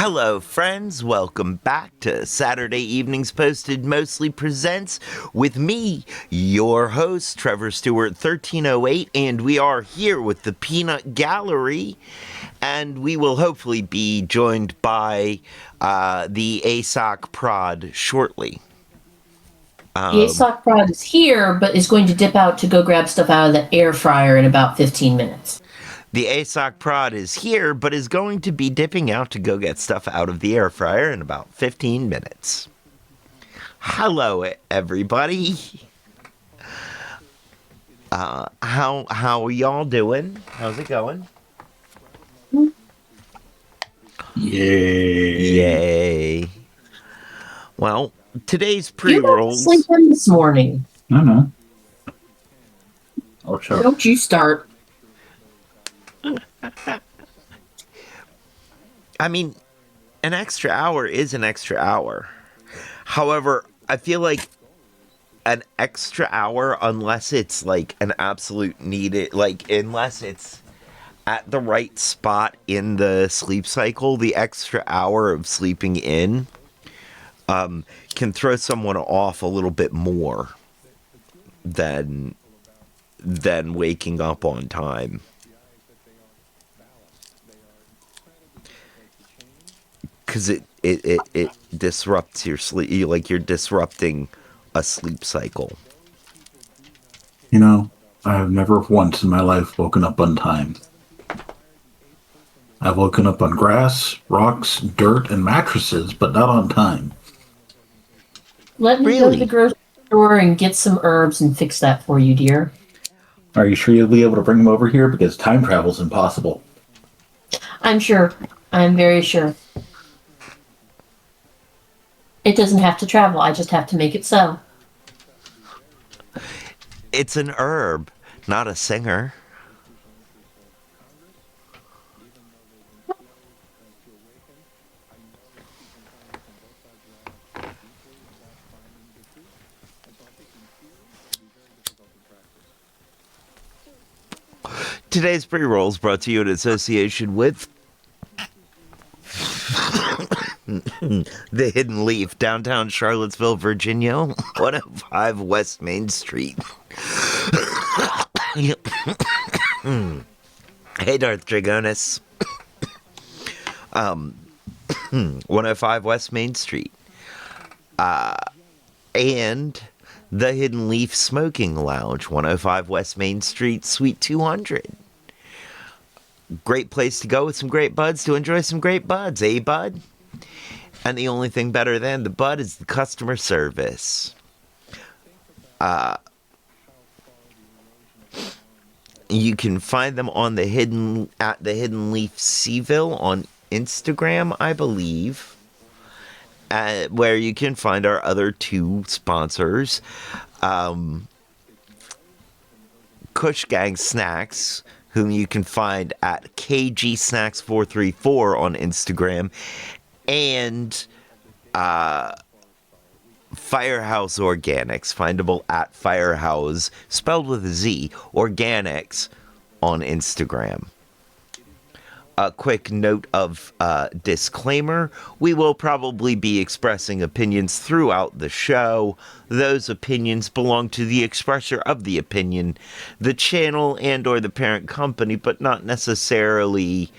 Hello, friends. Welcome back to Saturday Evenings Posted Mostly Presents with me, your host, Trevor Stewart, 1308, and we are here with the Peanut Gallery, and we will hopefully be joined by the ASOC prod shortly. The ASOC prod is here, but is going to dip out to go grab stuff out of the air fryer in about 15 minutes. The ASOC prod is here, but is going to be dipping out to go get stuff out of the air fryer in about 15 minutes. Hello, everybody. How are y'all doing? How's it going? Yay. Yay. Well, today's You got to pre-rolls. sleep in this morning. I know. Oh, sure. Don't you start. I mean, an extra hour is an extra hour. However, I feel like an extra hour, unless it's like an absolute needed, like, unless it's at the right spot in the sleep cycle, the extra hour of sleeping in can throw someone off a little bit more than waking up on time. Because it disrupts your sleep, like you're disrupting a sleep cycle. You know, I have never once in my life woken up on time. I've woken up on grass, rocks, dirt, and mattresses, but not on time. Let me go to the grocery store and get some herbs and fix that for you, dear. Are you sure you'll be able to bring them over here? Because time travel's impossible. I'm sure. I'm very sure. It doesn't have to travel. I just have to make it so. It's an herb, not a singer. Today's pre-roll is brought to you in association with The Hidden Leaf, downtown Charlottesville, Virginia, 105 West Main Street. Hey, Darth Dragonis. 105 West Main Street. And The Hidden Leaf Smoking Lounge, 105 West Main Street, Suite 200. Great place to go with some great buds to enjoy some great buds, eh, bud? And the only thing better than the bud is the customer service. You can find them on the Hidden Leaf Seville on Instagram, I believe. Where you can find our other two sponsors, Kush Gang Snacks, whom you can find at KG Snacks 434 on Instagram, and Firehouse Organics, findable at Firehouse, spelled with a Z, Organics, on Instagram. A quick note of disclaimer: we will probably be expressing opinions throughout the show. Those opinions belong to the expresser of the opinion, the channel and or the parent company, but not necessarily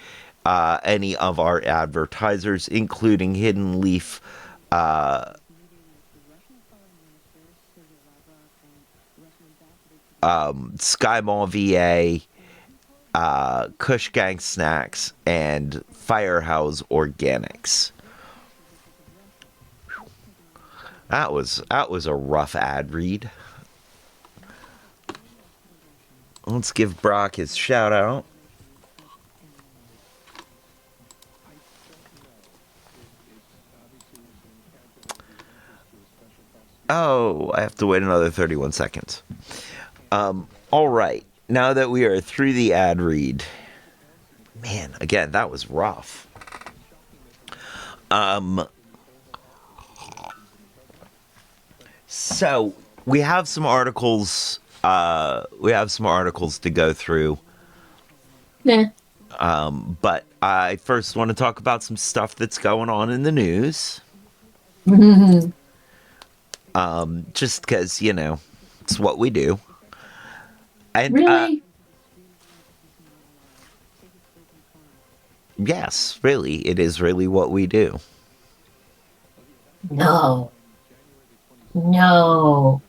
any of our advertisers, including Hidden Leaf, Sky Mall VA, Kush Gang Snacks, and Firehouse Organics. That was a rough ad read. Let's give Brock his shout out. Oh, I have to wait another 31 seconds. All right. Now that we are through the ad read, man, again, that was rough. So we have some articles. We have some articles to go through. Nah. But I first want to talk about some stuff that's going on in the news. Just because, it's what we do. And, Really? yes, really, it is really what we do. No. No.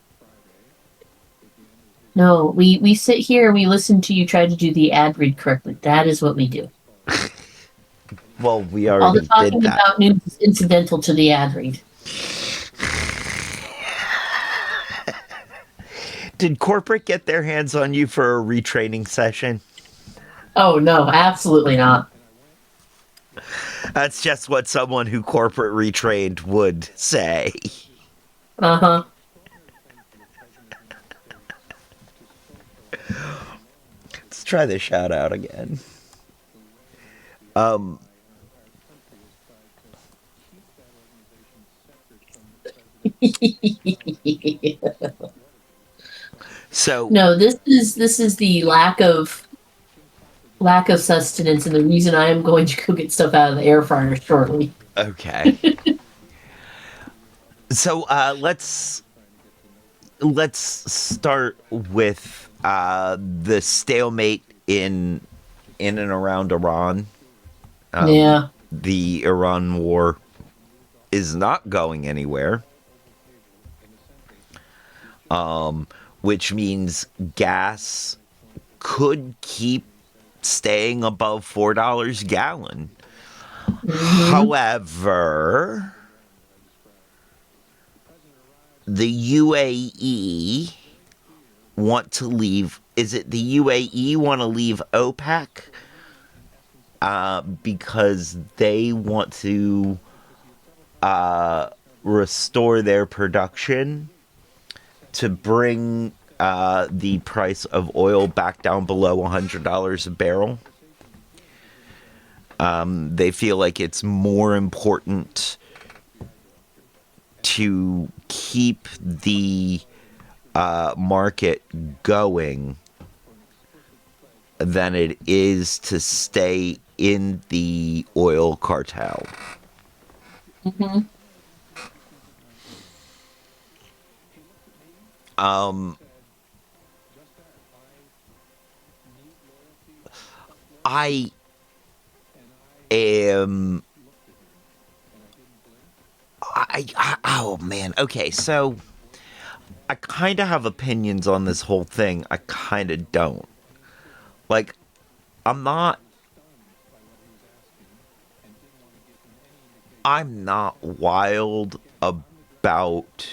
No. We sit here and we listen to you try to do the ad read correctly. That is what we do. Well, we All the already did talking that. about news is incidental to the ad read. Did corporate get their hands on you for a retraining session? Oh, no, absolutely not. That's just what someone who corporate retrained would say. Uh-huh. Let's try the shout out again. So No, this is the lack of sustenance, and the reason I am going to go get stuff out of the air fryer shortly. okay. So let's start with the stalemate in and around Iran. Yeah. The Iran war is not going anywhere. Which means gas could keep staying above $4 a gallon. However, the UAE want to leave. Is it the UAE want to leave OPEC? Because they want to restore their production to bring the price of oil back down below $100 a barrel. They feel like it's more important to keep the market going than it is to stay in the oil cartel. Mm-hmm. I am. Oh man. Okay, so I kind of have opinions on this whole thing. I kind of don't. Like, I'm not. I'm not wild about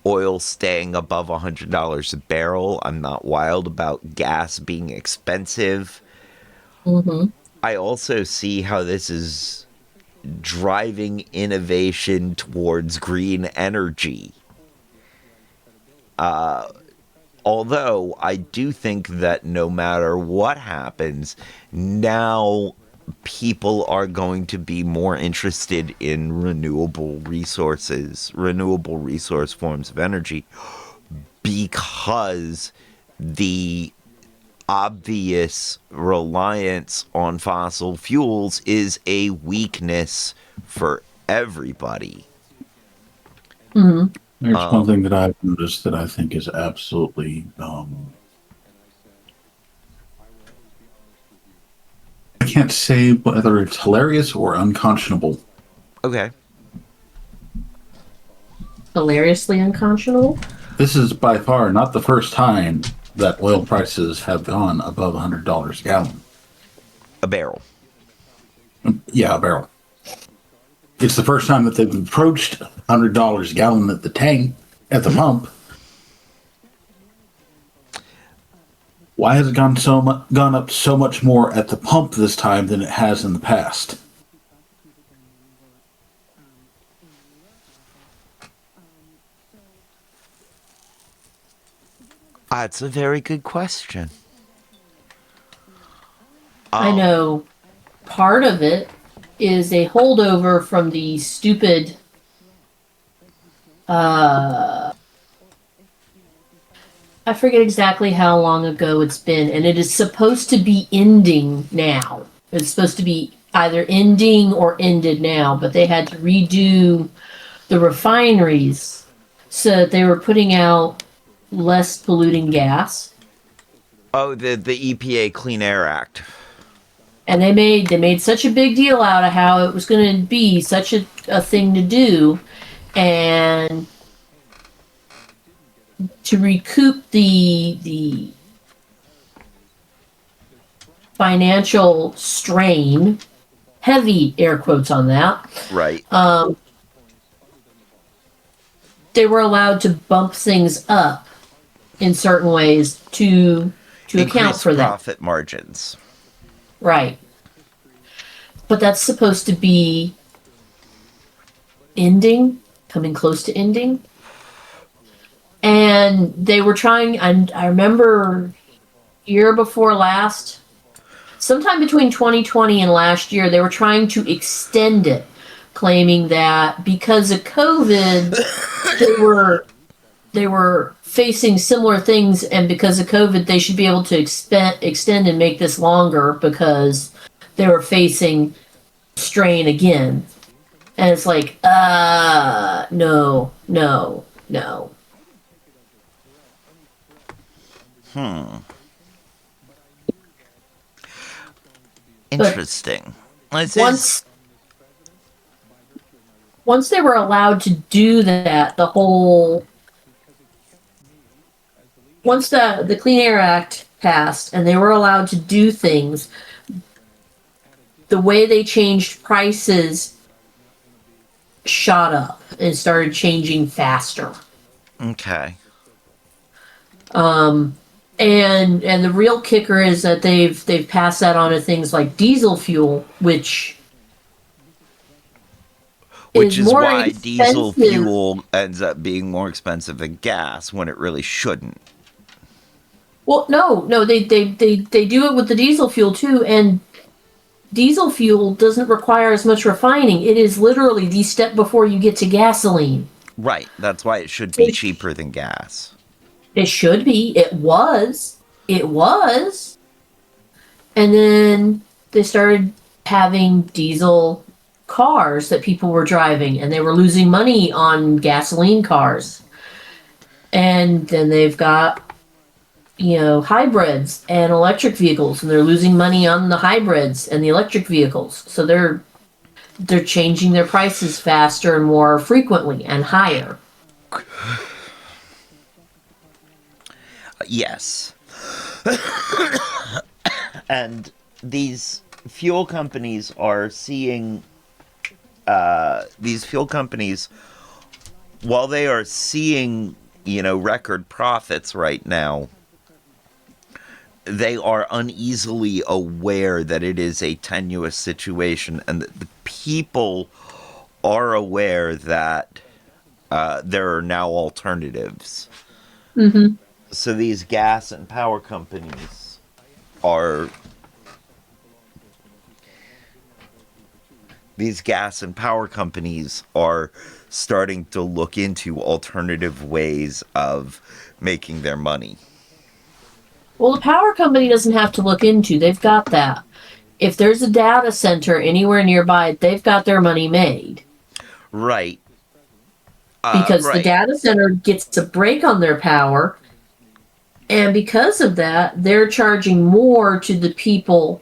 oil staying above $100 a barrel. I'm not wild about gas being expensive. Mm-hmm. I also see how this is driving innovation towards green energy. Although I do think that no matter what happens, now people are going to be more interested in renewable resources, renewable resource forms of energy, because the obvious reliance on fossil fuels is a weakness for everybody. Mm-hmm. There's one thing that I've noticed that I think is absolutely, I can't say whether it's hilarious or unconscionable. Okay. Hilariously unconscionable. This is by far not the first time that oil prices have gone above $100 a gallon. A barrel. Yeah, a barrel. It's the first time that they've approached $100 a gallon at the tank, at the pump. Why has it gone up so much more at the pump this time than it has in the past? That's a very good question. I know part of it is a holdover from the stupid I I forget exactly how long ago it's been, and it is supposed to be ending now. It's supposed to be either ending or ended now, but they had to redo the refineries so that they were putting out less polluting gas. Oh, the EPA Clean Air Act. And they made such a big deal out of how it was going to be such a thing to do, and to recoup the financial strain, heavy air quotes on that, Right. they were allowed to bump things up in certain ways to account Increase for that. profit margins. Right. But that's supposed to be ending, coming close to ending. And they were trying, I remember year before last, sometime between 2020 and last year, they were trying to extend it, claiming that because of COVID, they were facing similar things, and because of COVID, they should be able to extend and make this longer because they were facing strain again. And it's like, no, no, no. Interesting. Once they were allowed to do that, once the Clean Air Act passed and they were allowed to do things, the way they changed prices shot up and started changing faster. Okay. And the real kicker is that they've passed that on to things like diesel fuel, which Which is more why diesel expensive. fuel ends up being more expensive than gas when it really shouldn't. Well, no, they do it with the diesel fuel too, and diesel fuel doesn't require as much refining. It is literally the step before you get to gasoline. Right. That's why it should So be cheaper than gas. it should be. It was. It was. And then they started having diesel cars that people were driving, and they were losing money on gasoline cars. And then they've got, hybrids and electric vehicles, and they're losing money on the hybrids and the electric vehicles. So they're changing their prices faster and more frequently and higher. Yes. And these fuel companies are seeing while they are seeing, record profits right now, they are uneasily aware that it is a tenuous situation, and that the people are aware that there are now alternatives. Mm-hmm. So these gas and power companies are starting to look into alternative ways of making their money. Well, the power company doesn't have to look into. They've got that. If there's a data center anywhere nearby, they've got their money made. Right. Because the data center gets a break on their power, and because of that, they're charging more to the people,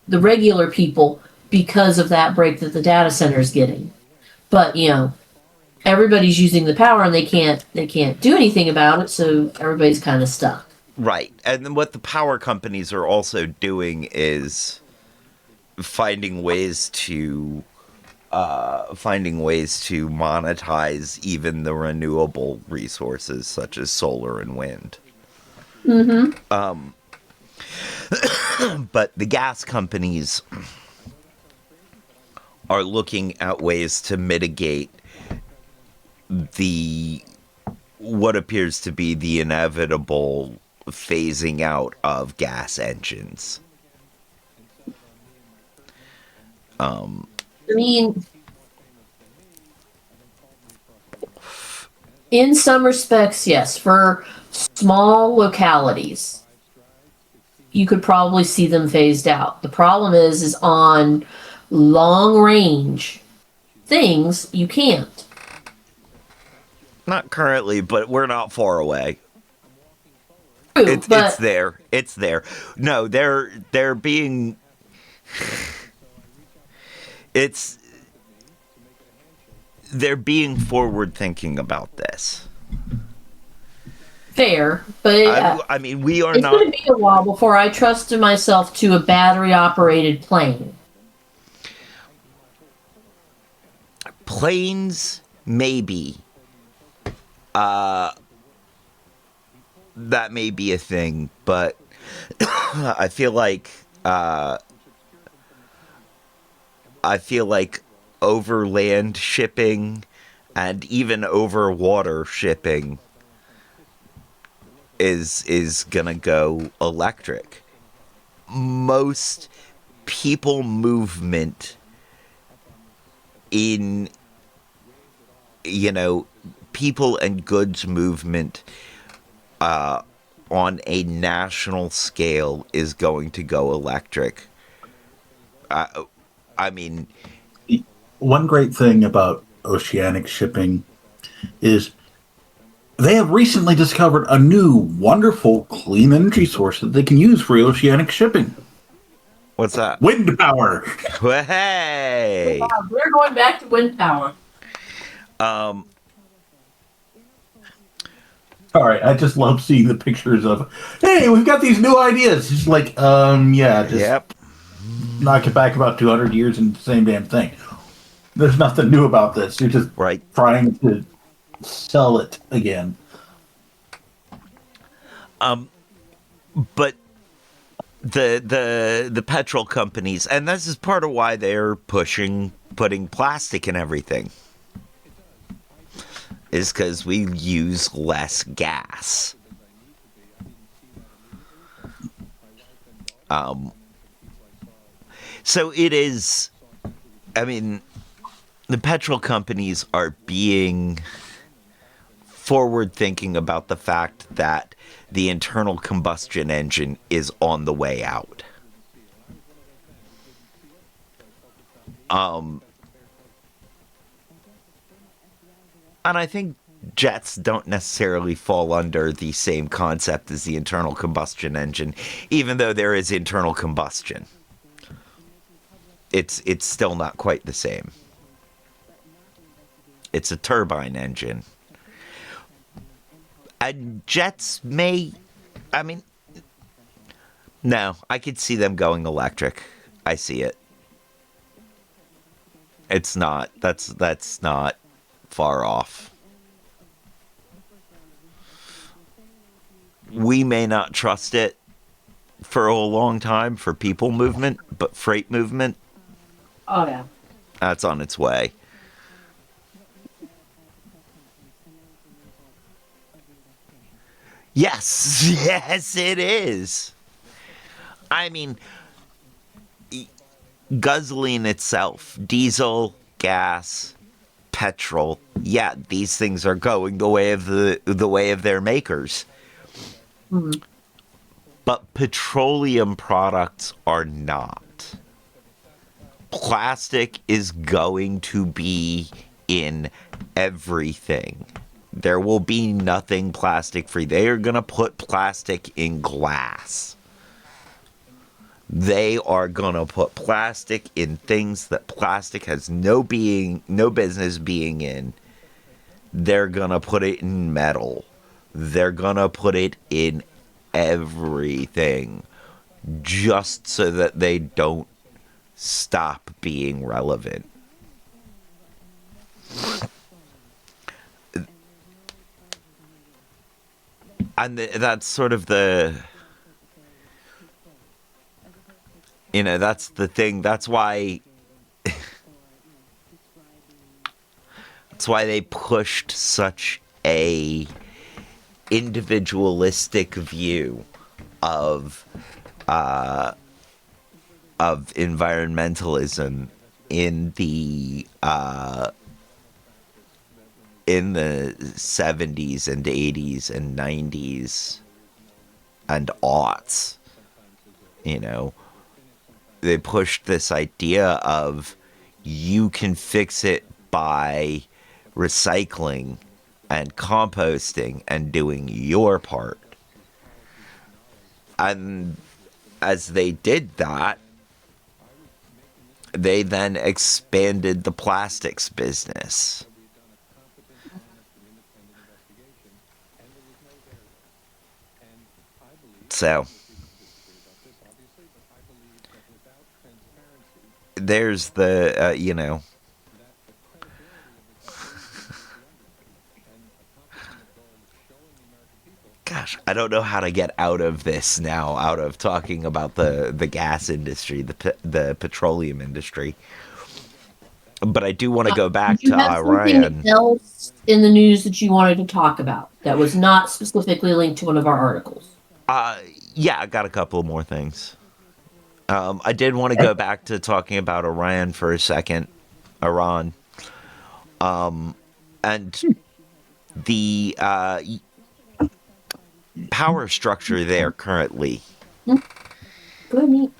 the regular people, because of that break that the data center is getting. But everybody's using the power, and they can't do anything about it, so everybody's kind of stuck. Right. And then what the power companies are also doing is finding ways to monetize even the renewable resources such as solar and wind. Mm-hmm. But the gas companies are looking at ways to mitigate what appears to be the inevitable phasing out of gas engines. I mean, In some respects, yes. For small localities, you could probably see them phased out. The problem is on long range things, you can't. Not currently, but we're not far away. True, It's there. It's there. No, they're being. It's they're being forward thinking about this. fair, but I mean, we are it's not. going to be a while before I trust myself to a battery operated plane. Planes, maybe. That may be a thing, but I feel like overland shipping and even over water shipping is gonna go electric. Most people movement in, people and goods movement on a national scale is going to go electric. I mean, One great thing about oceanic shipping is they have recently discovered a new, wonderful, clean energy source that they can use for oceanic shipping. what's that? Wind power. Hey. Wow, we're going back to wind power. All right, I just love seeing the pictures of, hey, we've got these new ideas. Just like, yeah, just Yep. knock it back about 200 years and the same damn thing. There's nothing new about this. You're just Right. trying to sell it again. But the petrol companies, and this is part of why they're putting plastic in everything, is because we use less gas. So it is, I mean, the petrol companies are being forward thinking about the fact that the internal combustion engine is on the way out. And I think jets don't necessarily fall under the same concept as the internal combustion engine, even though there is internal combustion. It's still not quite the same. It's a turbine engine. And jets may, I mean, no, I could see them going electric. I see it. It's not, that's not far off. We may not trust it for a long time for people movement, but freight movement, Oh, yeah. that's on its way. Yes, yes, it is. I mean, gasoline itself, diesel, gas, petrol. Yeah, these things are going the way of the way of their makers. Mm-hmm. But petroleum products are not. Plastic is going to be in everything. There will be nothing plastic free. They are going to put plastic in glass. They are going to put plastic in things that plastic has no business being in. They're going to put it in metal. They're going to put it in everything just so that they don't stop being relevant. And that's sort of the, that's the thing. That's why they pushed such a individualistic view of environmentalism in the in the 70s and 80s and 90s and aughts, you know, they pushed this idea of you can fix it by recycling and composting and doing your part. And as they did that, they then expanded the plastics business. So there's the, gosh, I don't know how to get out of this now, out of talking about the gas industry, the petroleum industry. But I do want to go back Did you to have Iran. something else in the news that you wanted to talk about that was not specifically linked to one of our articles? Yeah, I got a couple more things. I did want to go back to talking about Iran for a second. Iran. And the power structure there currently. Good.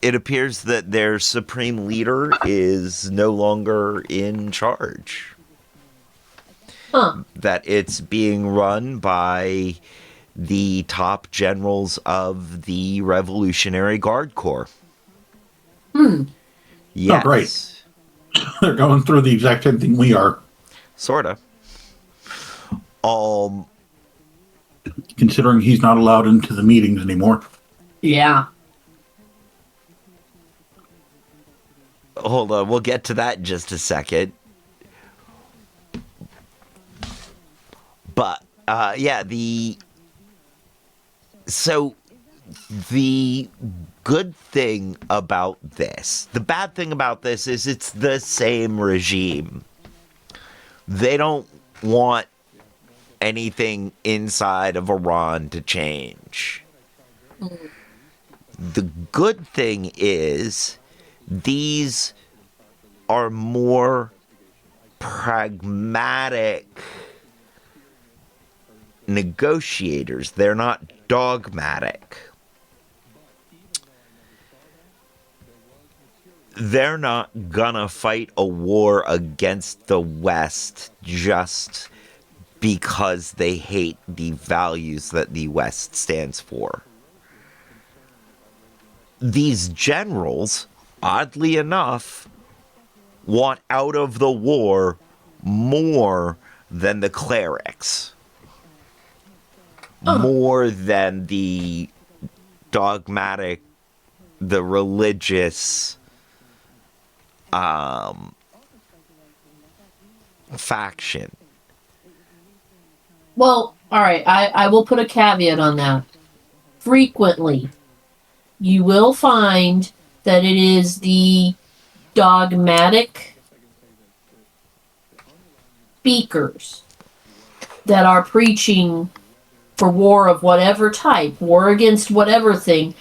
It appears that their supreme leader is no longer in charge. Huh. That it's being run by the top generals of the Revolutionary Guard Corps. Yes. Oh, great. They're going through the exact same thing we are. Sorta. Considering he's not allowed into the meetings anymore. Yeah. Hold on, we'll get to that in just a second. But, yeah, the good thing about this, the bad thing about this is it's the same regime. They don't want anything inside of Iran to change. The good thing is these are more pragmatic negotiators. They're not dogmatic. They're not gonna fight a war against the West just because they hate the values that the West stands for. These generals, oddly enough, want out of the war more than the clerics. More than the dogmatic, the religious faction. Well, all right. I will put a caveat on that. Frequently, you will find that it is the dogmatic speakers that are preaching for war of whatever type, war against whatever thing,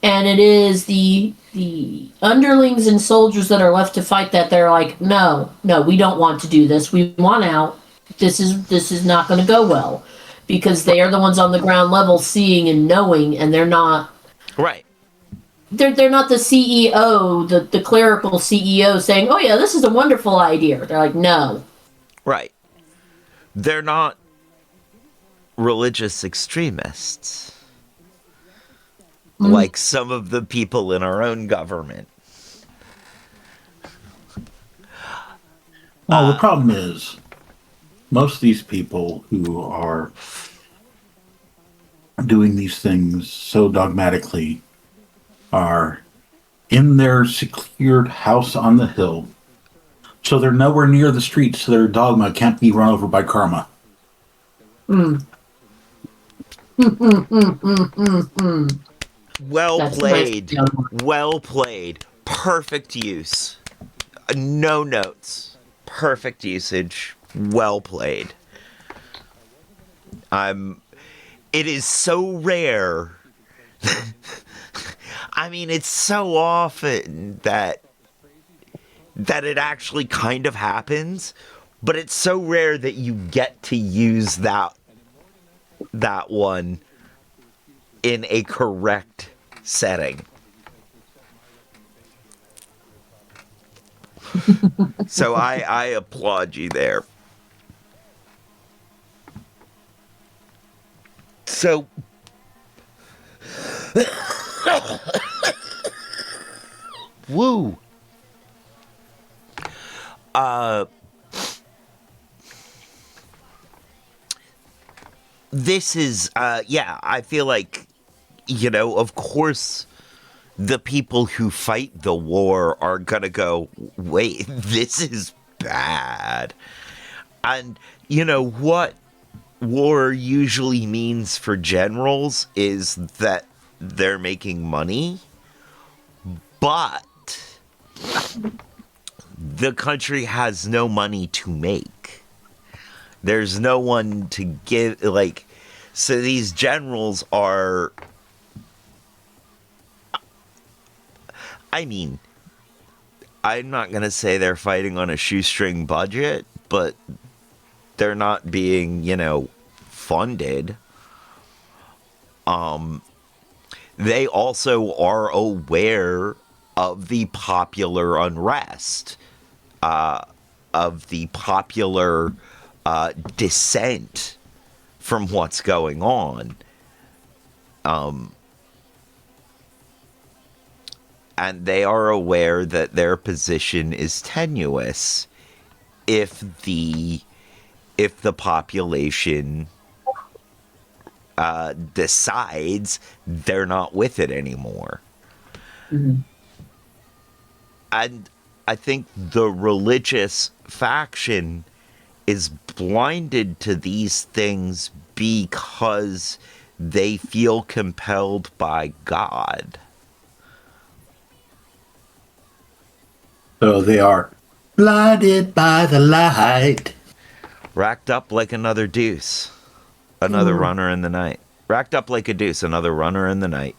and it is the underlings and soldiers that are left to fight that they're like, no, we don't want to do this. We want out. This is not going to go well, because they are the ones on the ground level seeing and knowing, and they're not right. They're not the CEO, the clerical CEO saying, "Oh yeah, this is a wonderful idea." They're like, "No." Right. They're not religious extremists like some of the people in our own government. Well, the problem is most of these people who are doing these things so dogmatically are in their secured house on the hill, so they're nowhere near the streets, so their dogma can't be run over by karma. Well That's played. nice. Well played. Perfect use. No notes. Perfect usage. Well played. It is so rare. I mean, it's so often that it actually kind of happens, but it's so rare that you get to use that one in a correct setting. So I applaud you there. So woo. This is yeah, I feel like, of course the people who fight the war are gonna go, wait, this is bad. And what war usually means for generals is that they're making money, but the country has no money to make. There's no one to give, so these generals are, I mean, I'm not going to say they're fighting on a shoestring budget, but they're not being, funded. They also are aware of the popular unrest, of the popular dissent from what's going on. And they are aware that their position is tenuous if the population decides they're not with it anymore. Mm-hmm. And I think the religious faction is blinded to these things because they feel compelled by God. So they are blinded by the light. Racked up like another deuce. Another runner in the night. Racked up like a deuce. Another runner in the night.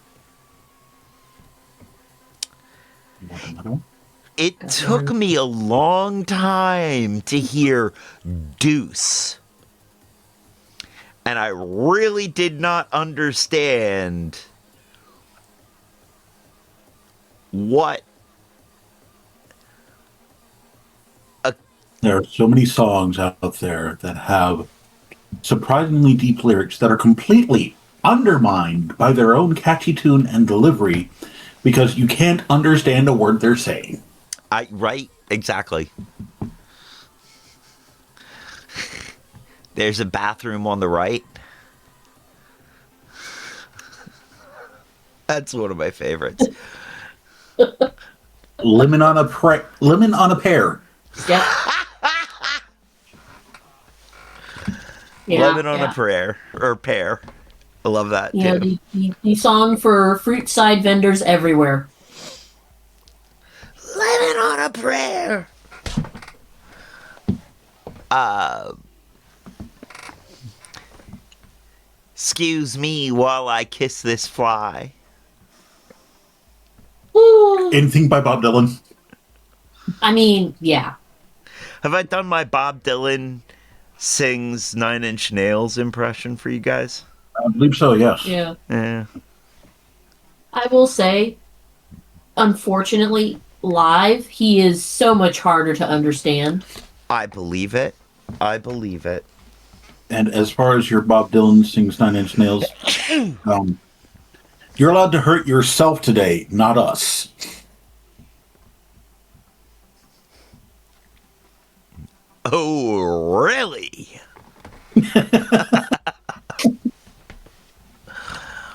It took me a long time to hear deuce. And I really did not understand what. There are so many songs out there that have surprisingly deep lyrics that are completely undermined by their own catchy tune and delivery because you can't understand a word they're saying. Right, exactly. There's a bathroom on the right. That's one of my favorites. Lemon on a pear. Yep. Lemon on a pear. I love that too. The song for fruit side vendors everywhere. Lemon on a prayer. Excuse me while I kiss this fly. Anything by Bob Dylan? I mean, yeah. Have I done my Bob Dylan sings 9 Inch Nails impression for you guys? I believe so, yes. Yeah. Yeah. I will say, unfortunately, live, he is so much harder to understand. I believe it. And as far as your Bob Dylan sings 9 Inch Nails, you're allowed to hurt yourself today, not us. Oh, really?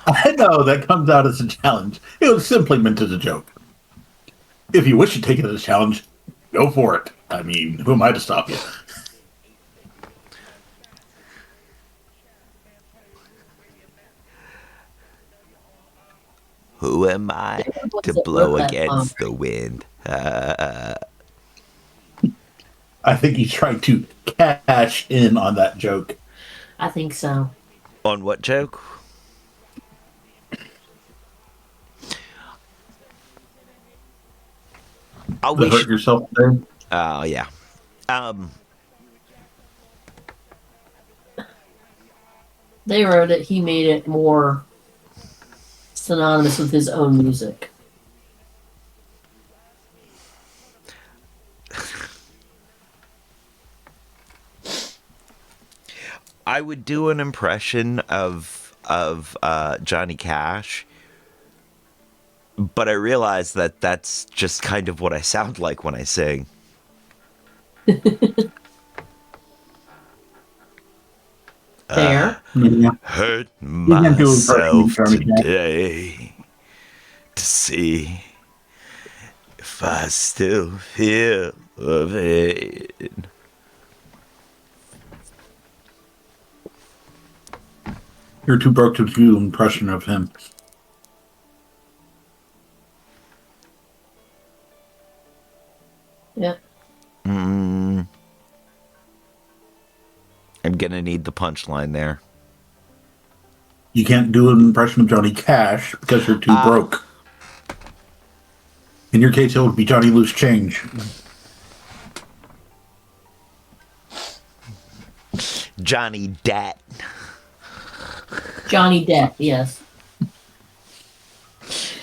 I know that comes out as a challenge. It was simply meant as a joke. If you wish to take it as a challenge, go for it. I mean, who am I to stop you? Who am I to blow against the wind? I think he's trying to cash in on that joke. I think so. On what joke? Hurt yourself today? Oh, yeah. They wrote it. He made it more synonymous with his own music. I would do an impression of Johnny Cash, but I realize that that's just kind of what I sound like when I sing. Fair. Hurt myself today to see if I still feel of it. You're too broke to do an impression of him. Yeah. I'm gonna need the punchline there. You can't do an impression of Johnny Cash because you're too broke. In your case, it would be Johnny Loose Change. Johnny Depp. Johnny Depp, yes.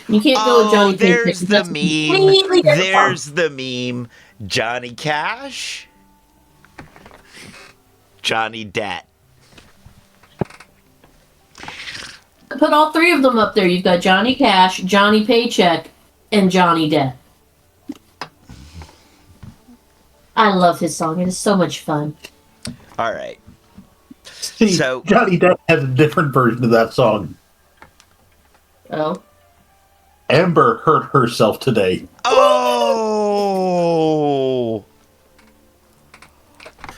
You can't go with Johnny Paycheck. There's the meme. There's the meme. Johnny Cash. Johnny Depp. Put all three of them up there. You've got Johnny Cash, Johnny Paycheck, and Johnny Depp. I love his song. It is so much fun. All right. See, so Johnny Depp has a different version of that song. Oh. Amber hurt herself today. Oh.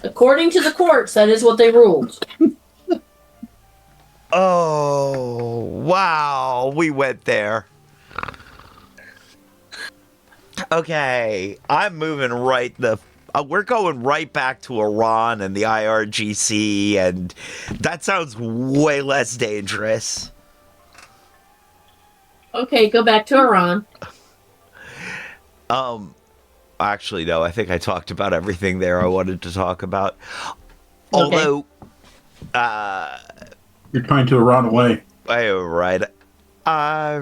According to the courts, that is what they ruled. Oh, wow. We went there. Okay. I'm moving right the... we're going right back to Iran and the IRGC, and that sounds way less dangerous. Okay, go back to Iran. Actually, no, I think I talked about everything there I wanted to talk about. Although, you're trying to run away. Right. I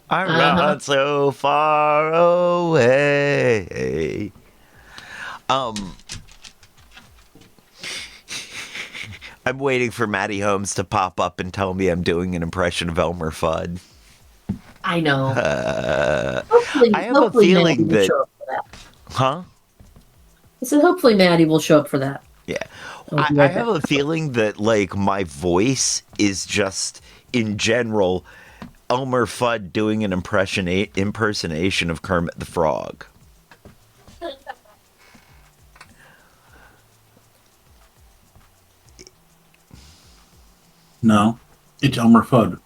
run so far away. I'm waiting for Maddie Holmes to pop up and tell me I'm doing an impression of Elmer Fudd. I know. I have a feeling that... Huh? I said hopefully Maddie will show up for that. Yeah. I have a feeling that, like, my voice is just, in general, Elmer Fudd doing an impersonation of Kermit the Frog. No, it's Elmer Fudd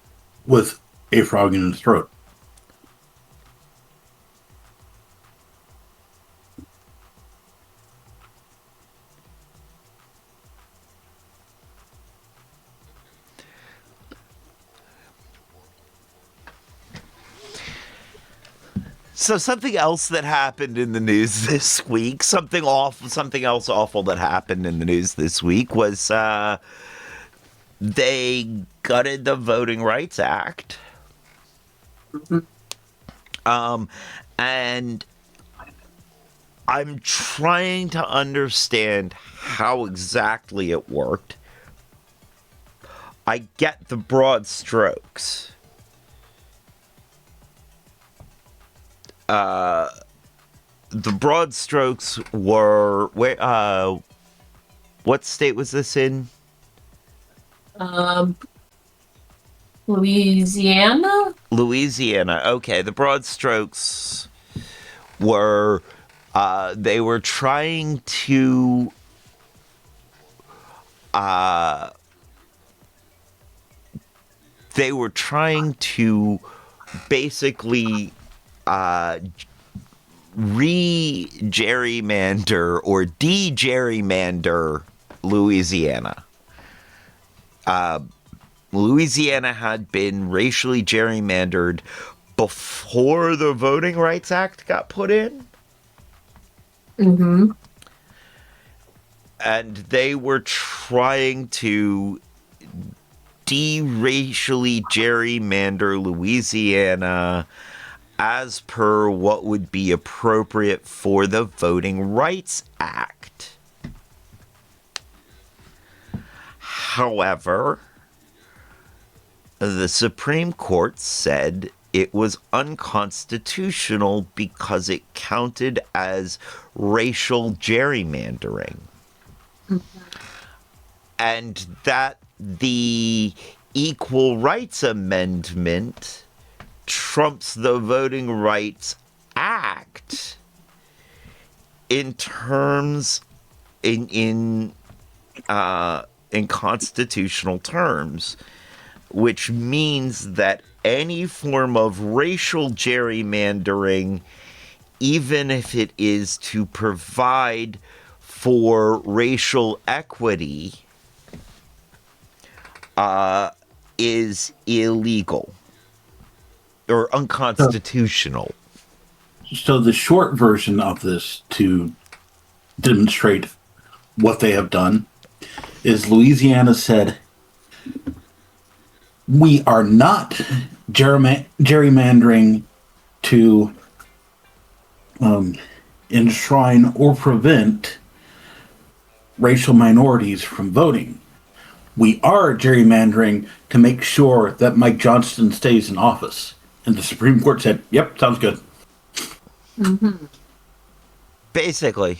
with a frog in his throat. So something else that happened in the news this week, something else awful that happened in the news this week was they gutted the Voting Rights Act. And I'm trying to understand how exactly it worked. I get the broad strokes. The broad strokes were where what state was this in? Louisiana? Louisiana. Okay, the broad strokes were they were trying to basically re-gerrymander or de-gerrymander Louisiana. Louisiana had been racially gerrymandered before the Voting Rights Act got put in. Mm-hmm. and they were trying to de-racially gerrymander Louisiana as per what would be appropriate for the Voting Rights Act. However, the Supreme Court said it was unconstitutional because it counted as racial gerrymandering. And that the Equal Rights Amendment trumps the Voting Rights Act in terms in constitutional terms, which means that any form of racial gerrymandering, even if it is to provide for racial equity, is illegal or unconstitutional. So the short version of this, to demonstrate what they have done, is Louisiana said, we are not gerrymandering to enshrine or prevent racial minorities from voting. We are gerrymandering to make sure that Mike Johnston stays in office. And the Supreme Court said, yep, sounds good. Mm-hmm. Basically.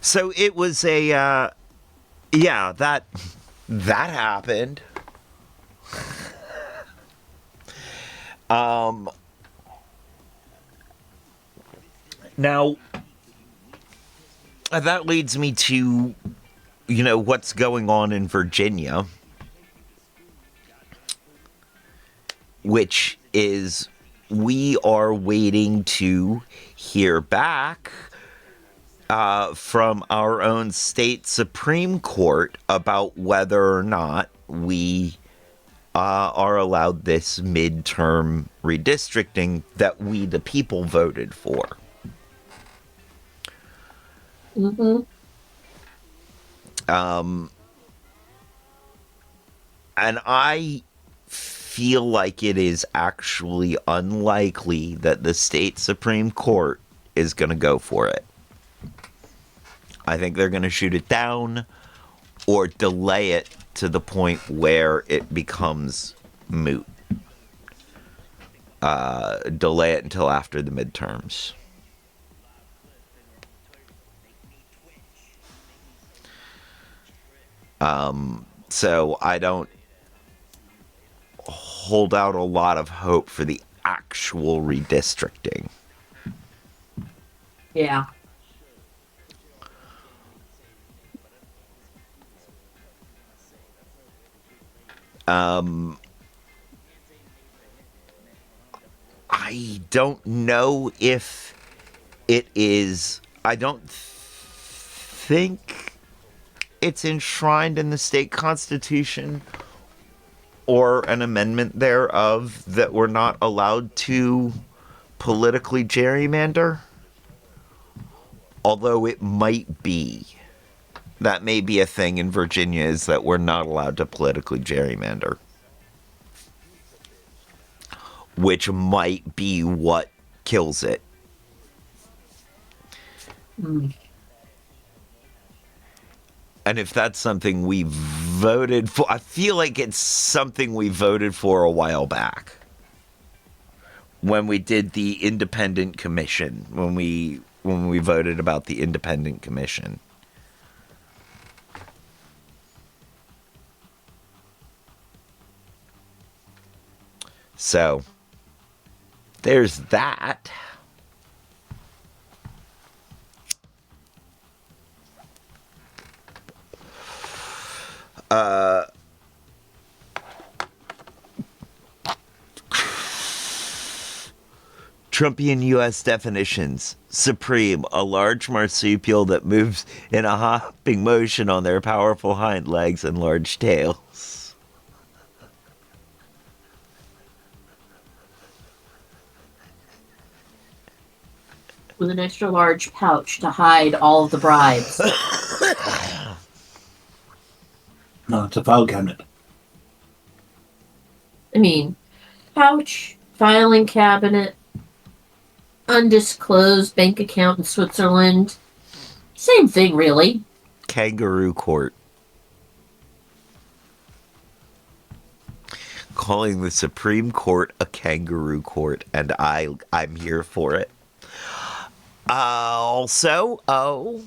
So it was a, yeah, that happened. Now, that leads me to, what's going on in Virginia, which is we are waiting to hear back from our own state Supreme Court about whether or not we are allowed this midterm redistricting that we, the people, voted for. Mm-hmm. And I feel like it is actually unlikely that the state Supreme Court is going to go for it. I think they're going to shoot it down or delay it to the point where it becomes moot. Delay it until after the midterms. So I don't hold out a lot of hope for the actual redistricting. Yeah. I don't know if it is. I don't think it's enshrined in the state constitution or an amendment thereof that we're not allowed to politically gerrymander. Although it might be. That may be a thing in Virginia, is that we're not allowed to politically gerrymander. Which might be what kills it. Mm. And if that's something we voted for, I feel like it's something we voted for a while back. When we did the independent commission, when we voted about the independent commission. So, there's that. Trumpian U.S. definitions. Supreme, a large marsupial that moves in a hopping motion on their powerful hind legs and large tails. with an extra large pouch to hide all of the bribes. No, it's a file cabinet. I mean, pouch, filing cabinet, undisclosed bank account in Switzerland. Same thing, really. Kangaroo court. Calling the Supreme Court a kangaroo court, and I'm here for it. Also,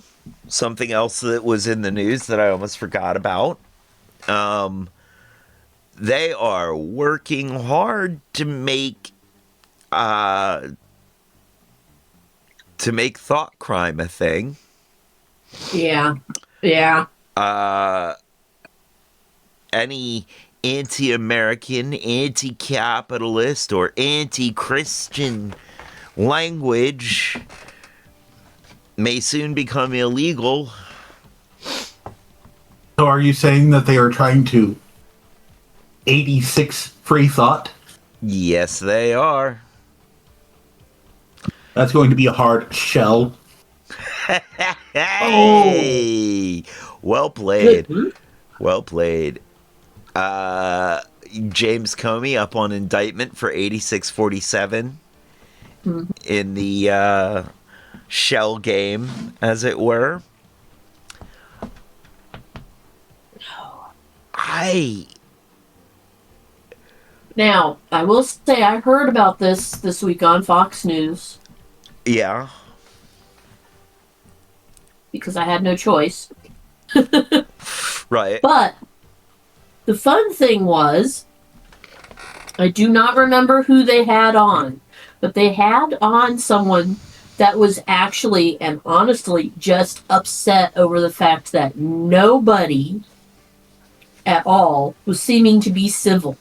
something else that was in the news that I almost forgot about. They are working hard to make thought crime a thing. Yeah. Any anti-American, anti-capitalist, or anti-Christian language may soon become illegal. So are you saying that they are trying to 86 free thought? Yes, they are. That's going to be a hard shell. Hey! Well played. Good. Well played. James Comey up on indictment for 8647 in the shell game, as it were. Now, I will say I heard about this week on Fox News. Yeah. Because I had no choice. Right. But the fun thing was, I do not remember who they had on, but they had on someone that was actually and honestly just upset over the fact that nobody at all was seeming to be civil.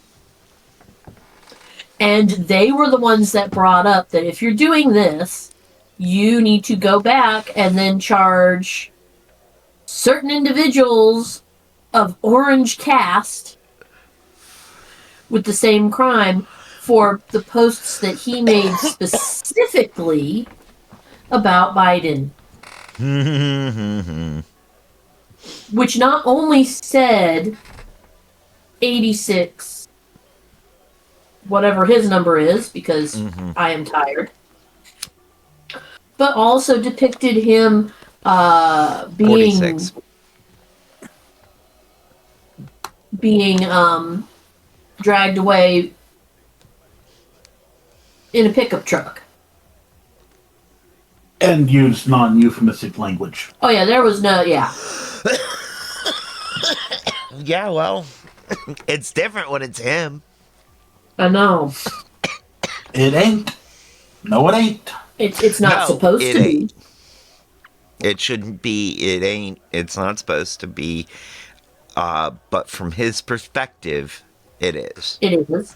And they were the ones that brought up that if you're doing this, you need to go back and then charge certain individuals of orange caste with the same crime for the posts that he made specifically about Biden. Which not only said 86 whatever his number is, because I am tired, but also depicted him being 46. Dragged away in a pickup truck. And use non-euphemistic language. Oh yeah, there was no, yeah. Yeah, well, it's different when it's him. I know. It ain't. No, it ain't. It's not supposed to ain't. be. It shouldn't be. It ain't. It's not supposed to be. But from his perspective, it is. It is.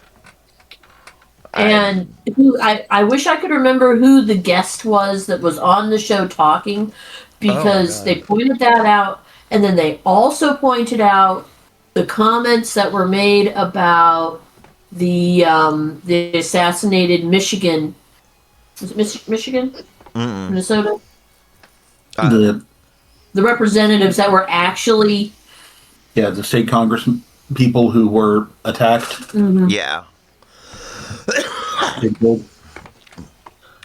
And I wish I could remember who the guest was that was on the show talking, because they pointed that out, and then they also pointed out the comments that were made about the assassinated Michigan. Was it Michigan? Minnesota? The representatives that were actually... Yeah, the state Congress people who were attacked. Yeah.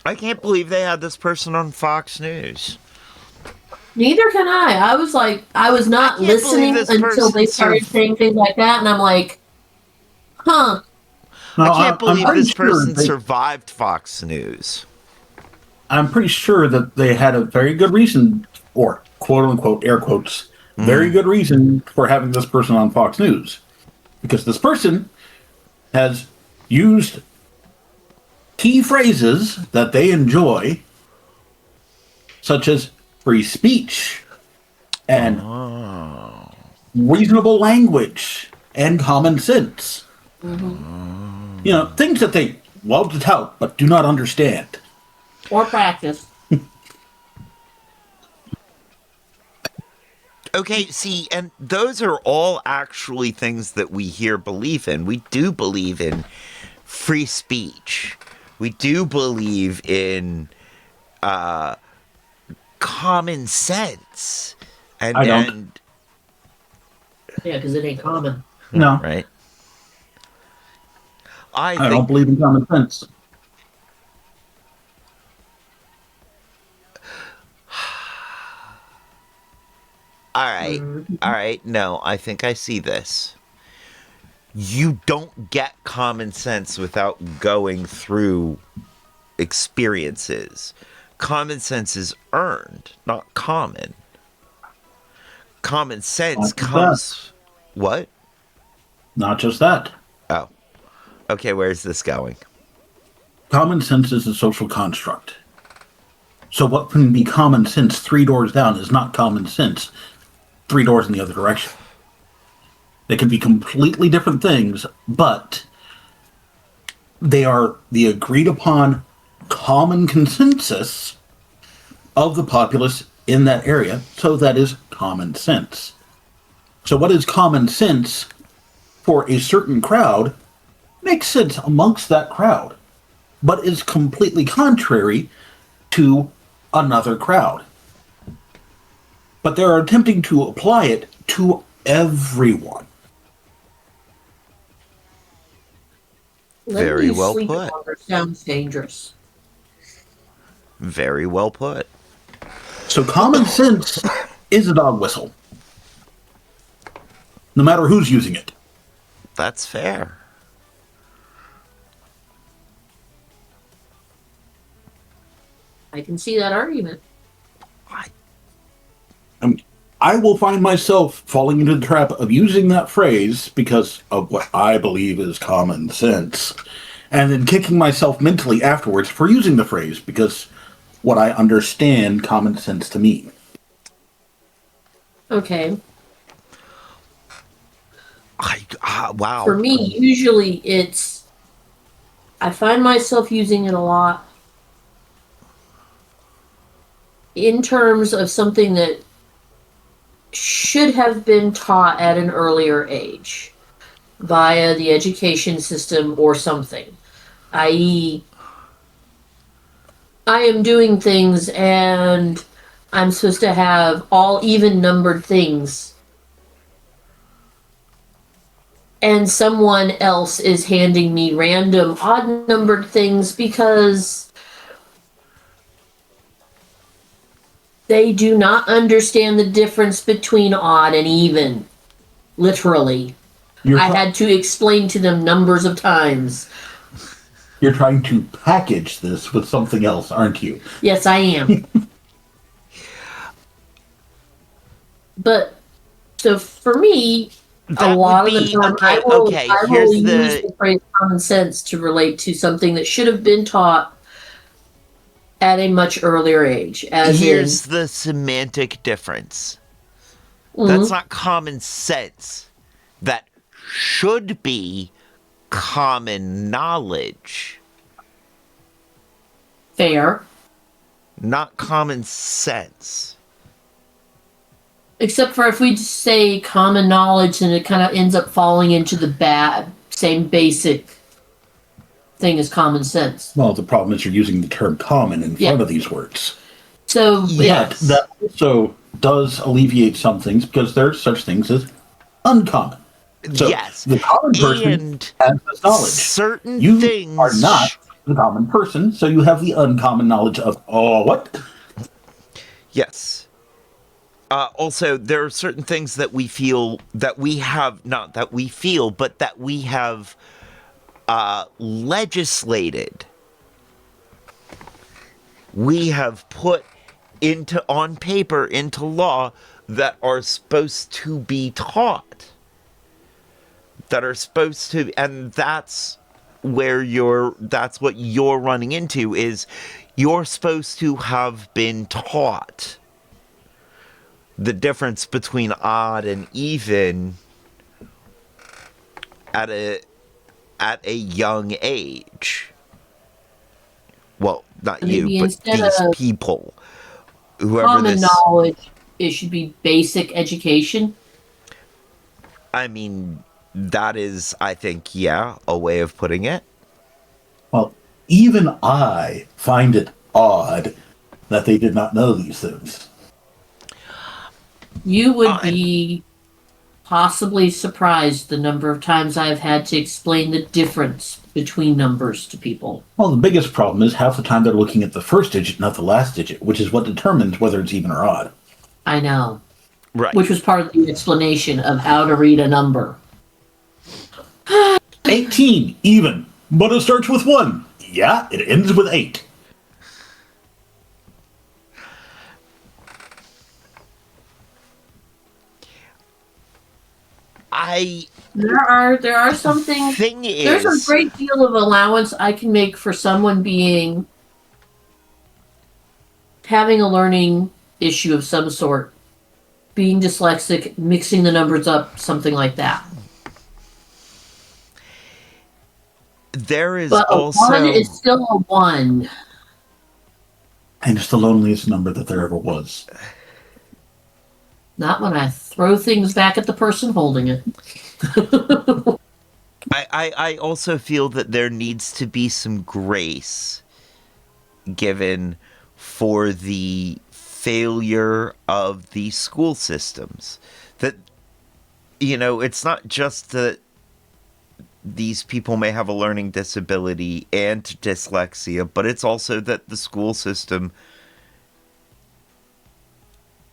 I can't believe they had this person on Fox News. Neither can I. I was not listening until they started saying things like that, and I'm like, huh. No, I can't believe this person sure survived Fox News. I'm pretty sure that they had a very good reason, or quote-unquote, air quotes, very good reason for having this person on Fox News. Because this person has used key phrases that they enjoy, such as free speech and reasonable language and common sense. You know, things that they love to tout but do not understand. Or practice. Okay, see, and those are all actually things that we here believe in. We do believe in free speech. We do believe in common sense. I don't. And Yeah, because it ain't common. No, right. I I don't think. believe in common sense. All right. Mhm. All right. No, I think I see this. You don't get common sense without going through experiences. Common sense is earned, not common. Common sense Not just that. comes. What? Not just that. Oh. Okay, where's this going? Common sense is a social construct. So what can be common sense 3 doors down is not common sense 3 doors in the other direction. They can be completely different things, but they are the agreed upon common consensus of the populace in that area. So that is common sense. So what is common sense for a certain crowd makes sense amongst that crowd, but is completely contrary to another crowd. But they're attempting to apply it to everyone. Letting Very you well sleep put. longer sounds dangerous. Very well put. So common sense is a dog whistle, no matter who's using it. That's fair. I can see that argument. I, Um, I will find myself falling into the trap of using that phrase because of what I believe is common sense, and then kicking myself mentally afterwards for using the phrase because what I understand common sense to mean. Okay. wow. For me, usually I find myself using it a lot in terms of something that should have been taught at an earlier age via the education system or something. I.e., I am doing things and I'm supposed to have all even numbered things. And someone else is handing me random odd numbered things because they do not understand the difference between odd and even. Literally. I had to explain to them numbers of times. You're trying to package this with something else, aren't you? Yes, I am. But so for me, a lot of the time okay. I will Here's use the the phrase common sense to relate to something that should have been taught at a much earlier age. here's the semantic difference. That's not common sense. That should be common knowledge. Fair. Not common sense. Except for if we just say common knowledge and it kind of ends up falling into the bad, same basic thing as common sense. Well, the problem is you're using the term common in front of these words. So, Yet, yes. that also does alleviate some things because there's such things as uncommon. So yes. The common person And has this knowledge. Certain you things are not the common person, so you have the uncommon knowledge of, oh, what? Yes. Also, there are certain things that we feel that we have, not that we feel, but that we have legislated. We have put on paper, into law, that are supposed to be taught. That are supposed to, and that's that's what you're running into, is you're supposed to have been taught the difference between odd and even at a young age. Well, not Maybe you, but instead these of people. Whoever common this. knowledge, it should be basic education. I mean, that is, I think, yeah, a way of putting it. Well, even I find it odd that they did not know these things. You would be possibly surprised the number of times I've had to explain the difference between numbers to people. Well, the biggest problem is half the time they're looking at the first digit, not the last digit, which is what determines whether it's even or odd. I know. Right. Which was part of the explanation of how to read a number. 18, even, but it starts with 1. Yeah, it ends with 8. There are some things. There's a great deal of allowance I can make for someone having a learning issue of some sort, being dyslexic, mixing the numbers up, something like that. There is but also a 1 is still a 1. And it's the loneliest number that there ever was. Not when I throw things back at the person holding it. I also feel that there needs to be some grace given for the failure of the school systems. That, it's not just that these people may have a learning disability and dyslexia, but it's also that the school system,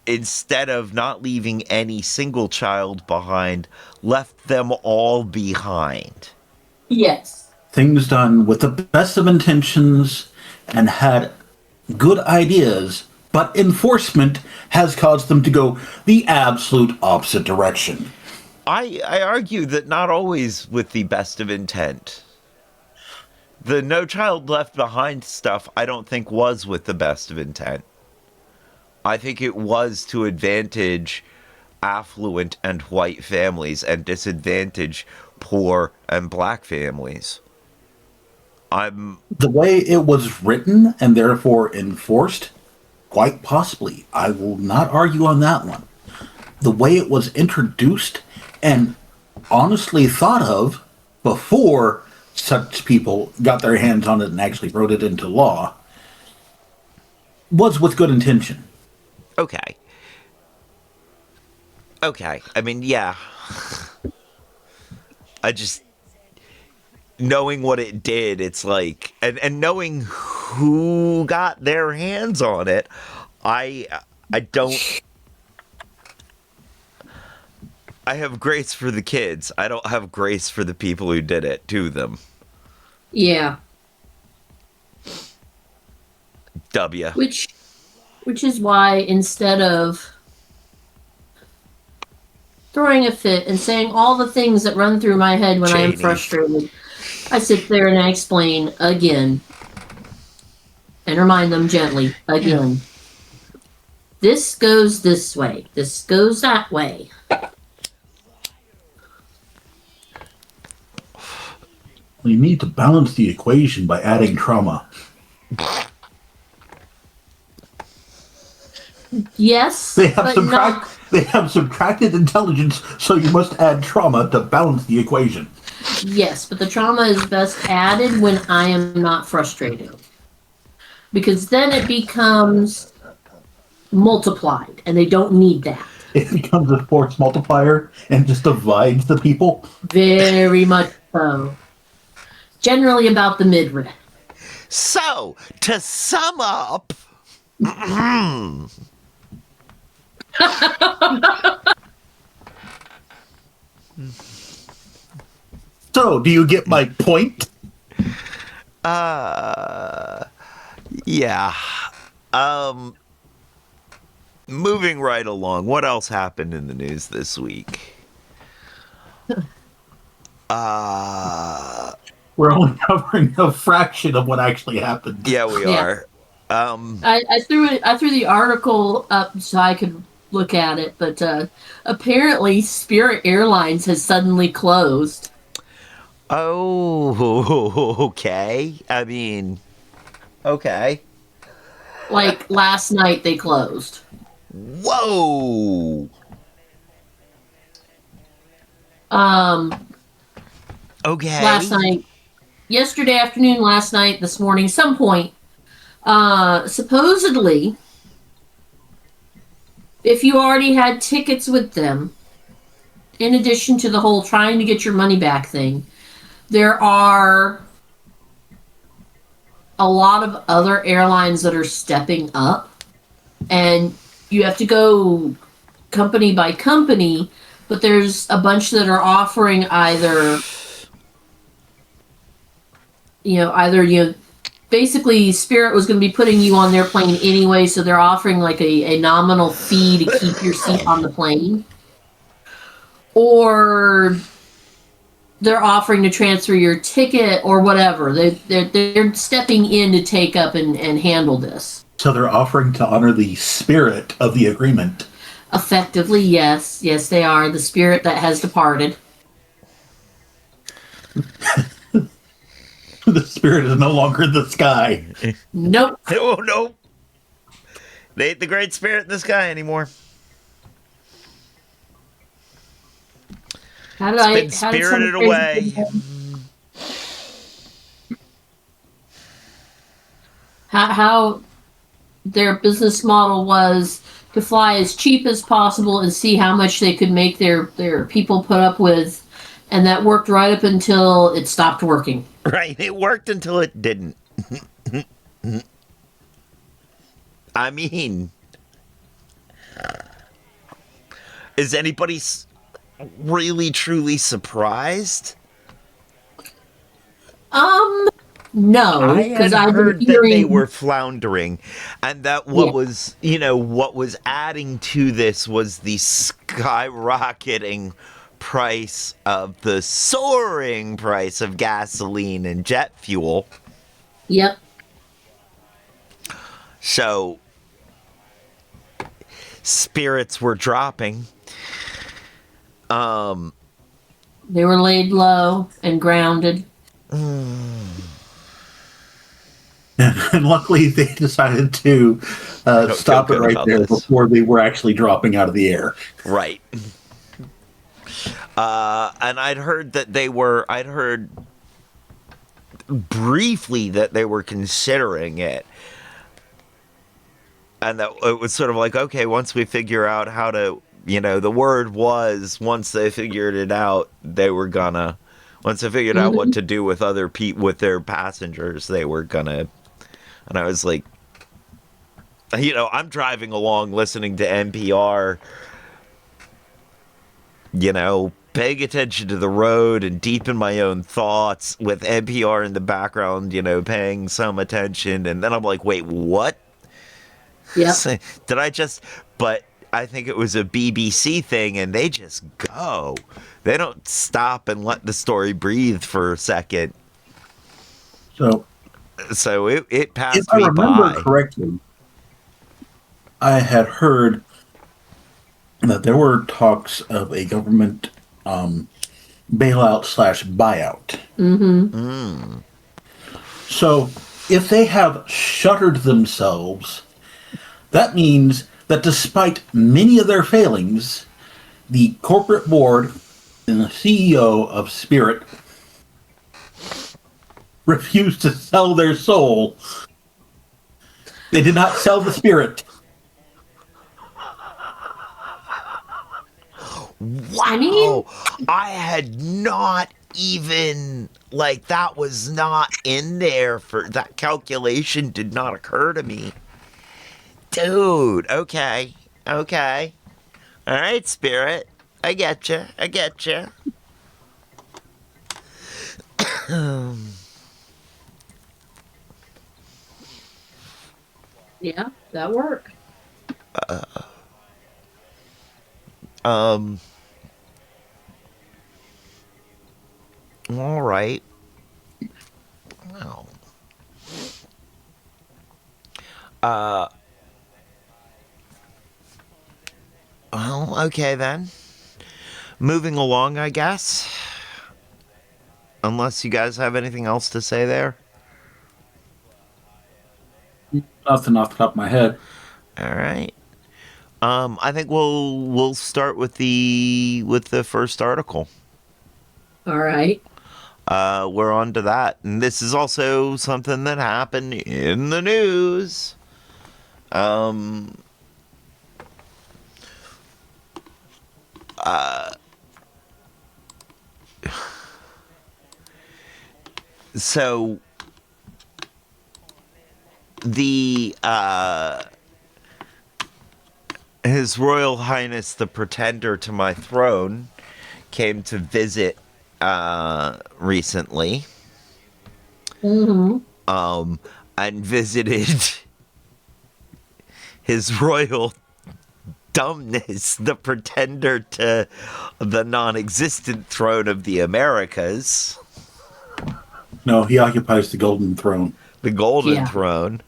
instead of not leaving any single child behind, left them all behind. Yes. Things done with the best of intentions and had good ideas, but enforcement has caused them to go the absolute opposite direction. I argue that not always with the best of intent. The No Child Left Behind stuff, I don't think was with the best of intent. I think it was to advantage affluent and white families and disadvantage poor and black families. The way it was written and therefore enforced, quite possibly. I will not argue on that one. The way it was introduced and honestly thought of before such people got their hands on it and actually wrote it into law was with good intention. Okay. I mean, yeah. I just, knowing what it did, it's like, and knowing who got their hands on it, I don't. I have grace for the kids. I don't have grace for the people who did it to them. Yeah. W. Which is why instead of throwing a fit and saying all the things that run through my head when I am frustrated, I sit there and I explain again and remind them gently again. This goes this way. This goes that way. We need to balance the equation by adding trauma. Yes, they have subtracted intelligence, so you must add trauma to balance the equation. Yes, but the trauma is best added when I am not frustrated. Because then it becomes multiplied, and they don't need that. It becomes a force multiplier and just divides the people? Very much so. Generally about the midriff. So, to sum up... So, do you get my point? Yeah. Moving right along, what else happened in the news this week? We're only covering a fraction of what actually happened. Yeah, we are. I threw the article up so I could look at it, but apparently Spirit Airlines has suddenly closed. Oh, okay. I mean, okay. Like last night they closed. Whoa. Okay. Last night, yesterday afternoon, last night, this morning, some point, Supposedly, if you already had tickets with them, in addition to the whole trying to get your money back thing, there are a lot of other airlines that are stepping up, and you have to go company by company, but there's a bunch that are offering either basically Spirit was going to be putting you on their plane anyway, so they're offering like a nominal fee to keep your seat on the plane, or they're offering to transfer your ticket or whatever. They're stepping in to take up and handle this. So they're offering to honor the spirit of the agreement. Effectively, yes. Yes, they are. The spirit that has departed. The spirit is no longer in the sky. Nope. Oh, no. They ain't the great spirit in the sky anymore. How Been spirited away. How their business model was to fly as cheap as possible and see how much they could make their people put up with, and that worked right up until it stopped working. Right, it worked until it didn't. I mean, is anybody really truly surprised? No, because I've heard been hearing that they were floundering, and that what was adding to this was the skyrocketing price of the soaring price of gasoline and jet fuel. Yep. So spirits were dropping. They were laid low and grounded. And luckily, they decided to stop it right there before they were actually dropping out of the air. Right. And I'd heard briefly that they were considering it. And that it was sort of like, okay, once we figure out how to, the word was, once they figured it out, once they figured out what to do with other people, with their passengers, they were gonna. And I was like, I'm driving along listening to NPR, paying attention to the road and deep in my own thoughts with NPR in the background, paying some attention. And then I'm like, wait, what? Yeah. But I think it was a BBC thing, and they just go. They don't stop and let the story breathe for a second. So it passed me by. If I remember correctly, I had heard that there were talks of a government bailout/buyout. Mm-hmm. So if they have shuttered themselves, that means that despite many of their failings, the corporate board and the CEO of Spirit refused to sell their soul. They did not sell the spirit. Wow. I had not even, that was not in there that calculation did not occur to me. Dude, okay. All right, Spirit. I get you. Yeah, that worked. All right. Wow. Well, okay then. Moving along, I guess. Unless you guys have anything else to say there. Nothing off the top of my head. All right. I think we'll start with the first article. All right. we're on to that. And this is also something that happened in the news. So the His Royal Highness the Pretender to my throne came to visit recently. And visited His Royal Dumbness the Pretender to the non-existent throne of the Americas. No, he occupies the Golden Throne. The Golden Throne.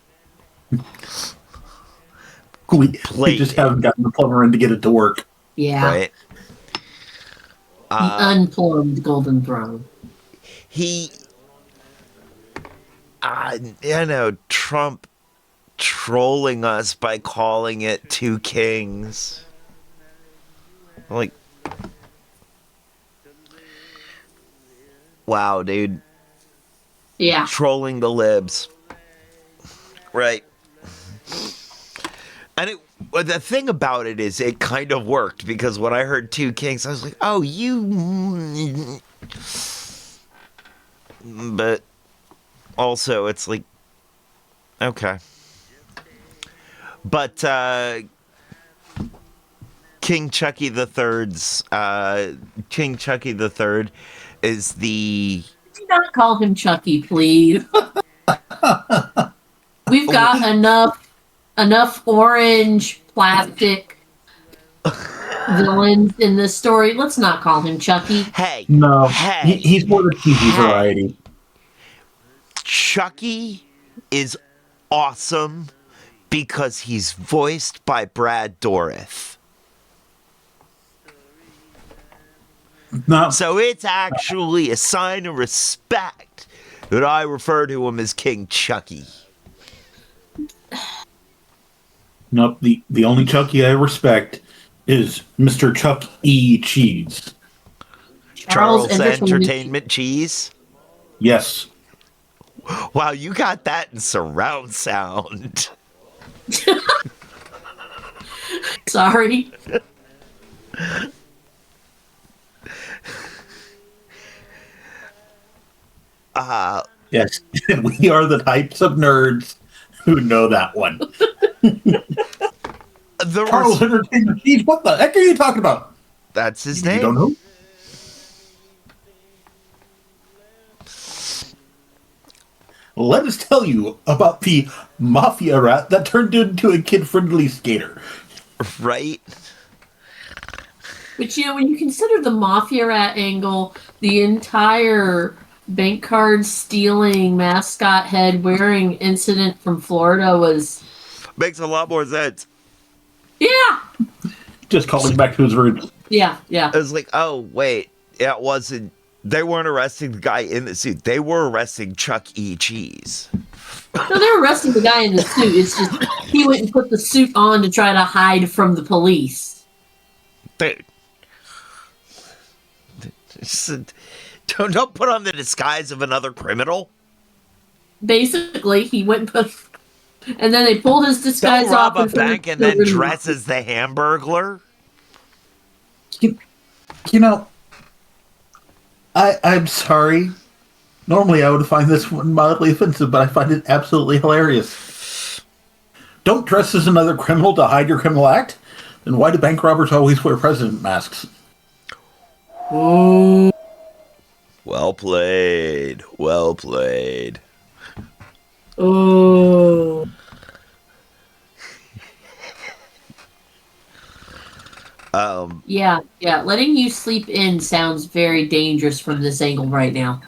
We just haven't gotten the plumber in to get it to work. Yeah. Right? The unplumbed Golden Throne. Trump trolling us by calling it Two Kings. Like, wow, dude. Yeah. Trolling the libs. Right. And the thing about it is it kind of worked, because when I heard Two Kings, I was like, oh, you... But also, it's like, okay. But King Chucky III's King Chucky III is the... Do not call him Chucky, please. We've got enough orange plastic villains in this story. Let's not call him Chucky. Hey. No. Hey. He's more the TV variety. Chucky is awesome because he's voiced by Brad Dourif. No. So it's actually a sign of respect that I refer to him as King Chucky. Nope. The only Chucky I respect is Mr. Chuck E. Cheese. Charles Entertainment Cheese? Yes. Wow, you got that in surround sound. Sorry. Yes, we are the types of nerds who know that one. Charles Entertainment Cheese, what the heck are you talking about? That's his name. You don't know? Let us tell you about the mafia rat that turned into a kid-friendly skater. Right? But when you consider the mafia rat angle, the entire bank card stealing, mascot head wearing incident from Florida makes a lot more sense. Yeah. Just calling back to his roots. Yeah. It was like, oh wait, it wasn't. They weren't arresting the guy in the suit. They were arresting Chuck E. Cheese. No, they were arresting the guy in the suit. It's just he went and put the suit on to try to hide from the police. Dude. Don't put on the disguise of another criminal. Basically, he went and put... And then they pulled his disguise off. Don't rob a bank and then dress as the Hamburglar. You know, I'm sorry. Normally I would find this one mildly offensive, but I find it absolutely hilarious. Don't dress as another criminal to hide your criminal act? Then why do bank robbers always wear president masks? Oh. Well played. Well played. Oh. Yeah. Letting you sleep in sounds very dangerous from this angle right now.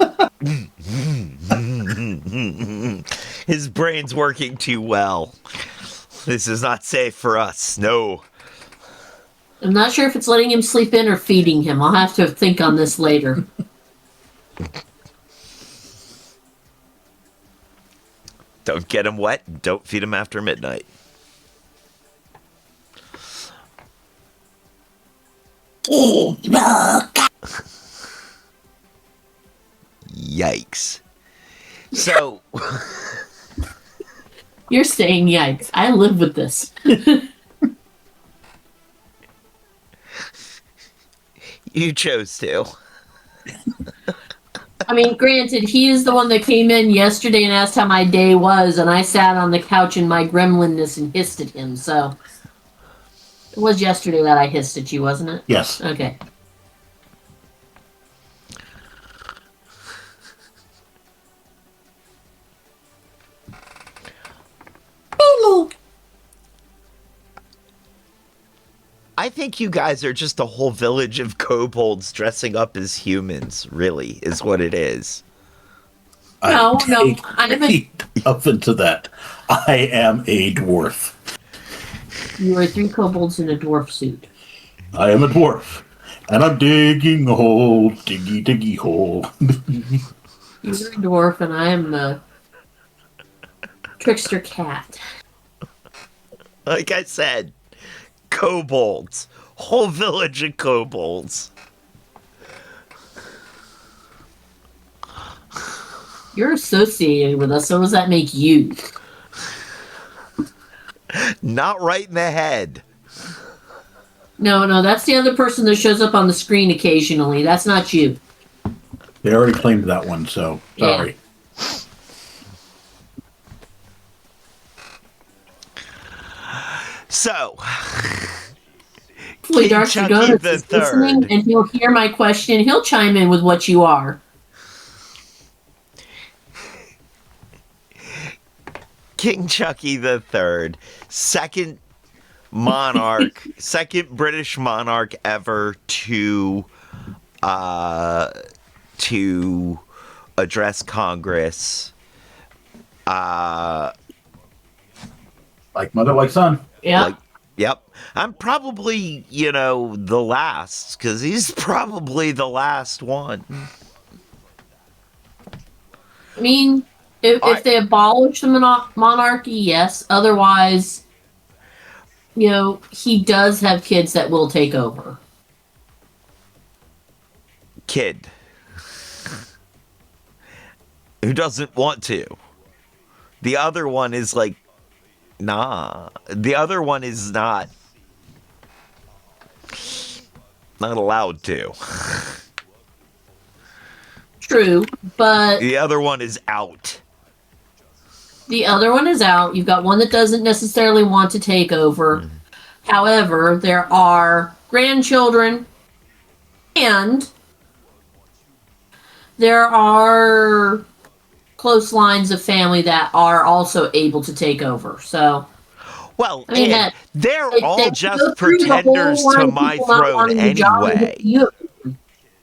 His brain's working too well. This is not safe for us. No. I'm not sure if it's letting him sleep in or feeding him. I'll have to think on this later. Don't get him wet. Don't feed him after midnight. Yikes. So... You're saying yikes. I live with this. You chose to. I mean, granted, he is the one that came in yesterday and asked how my day was, and I sat on the couch in my gremlinness and hissed at him, so... It was yesterday that I hissed at you, wasn't it? Yes. Okay. I think you guys are just a whole village of kobolds dressing up as humans, really, is what it is. No, I'm up into that. I am a dwarf. You are 3 kobolds in a dwarf suit. I am a dwarf. And I'm digging a hole, diggy hole. You're a dwarf, and I am the trickster cat. Like I said, kobolds. Whole village of kobolds. You're associated with us, so does that make you? Not right in the head. No, that's the other person that shows up on the screen occasionally. That's not you. They already claimed that one, so sorry. Yeah. So, Hopefully Darcy Donuts is listening, and he'll hear my question. He'll chime in with what you are. King Chucky the Third, second monarch, second British monarch ever to address Congress. Like mother, like son. Yeah. Yep. I'm probably, the last, because he's probably the last one. I mean, if they abolish the monarchy, yes. Otherwise, he does have kids that will take over. Kid. Who doesn't want to. The other one is like, nah. The other one is not allowed to. True, but... The other one is out. The other one is out. You've got one that doesn't necessarily want to take over. Mm-hmm. However, there are grandchildren, and there are close lines of family that are also able to take over. So, well, I mean, they're all just pretenders to my throne anyway.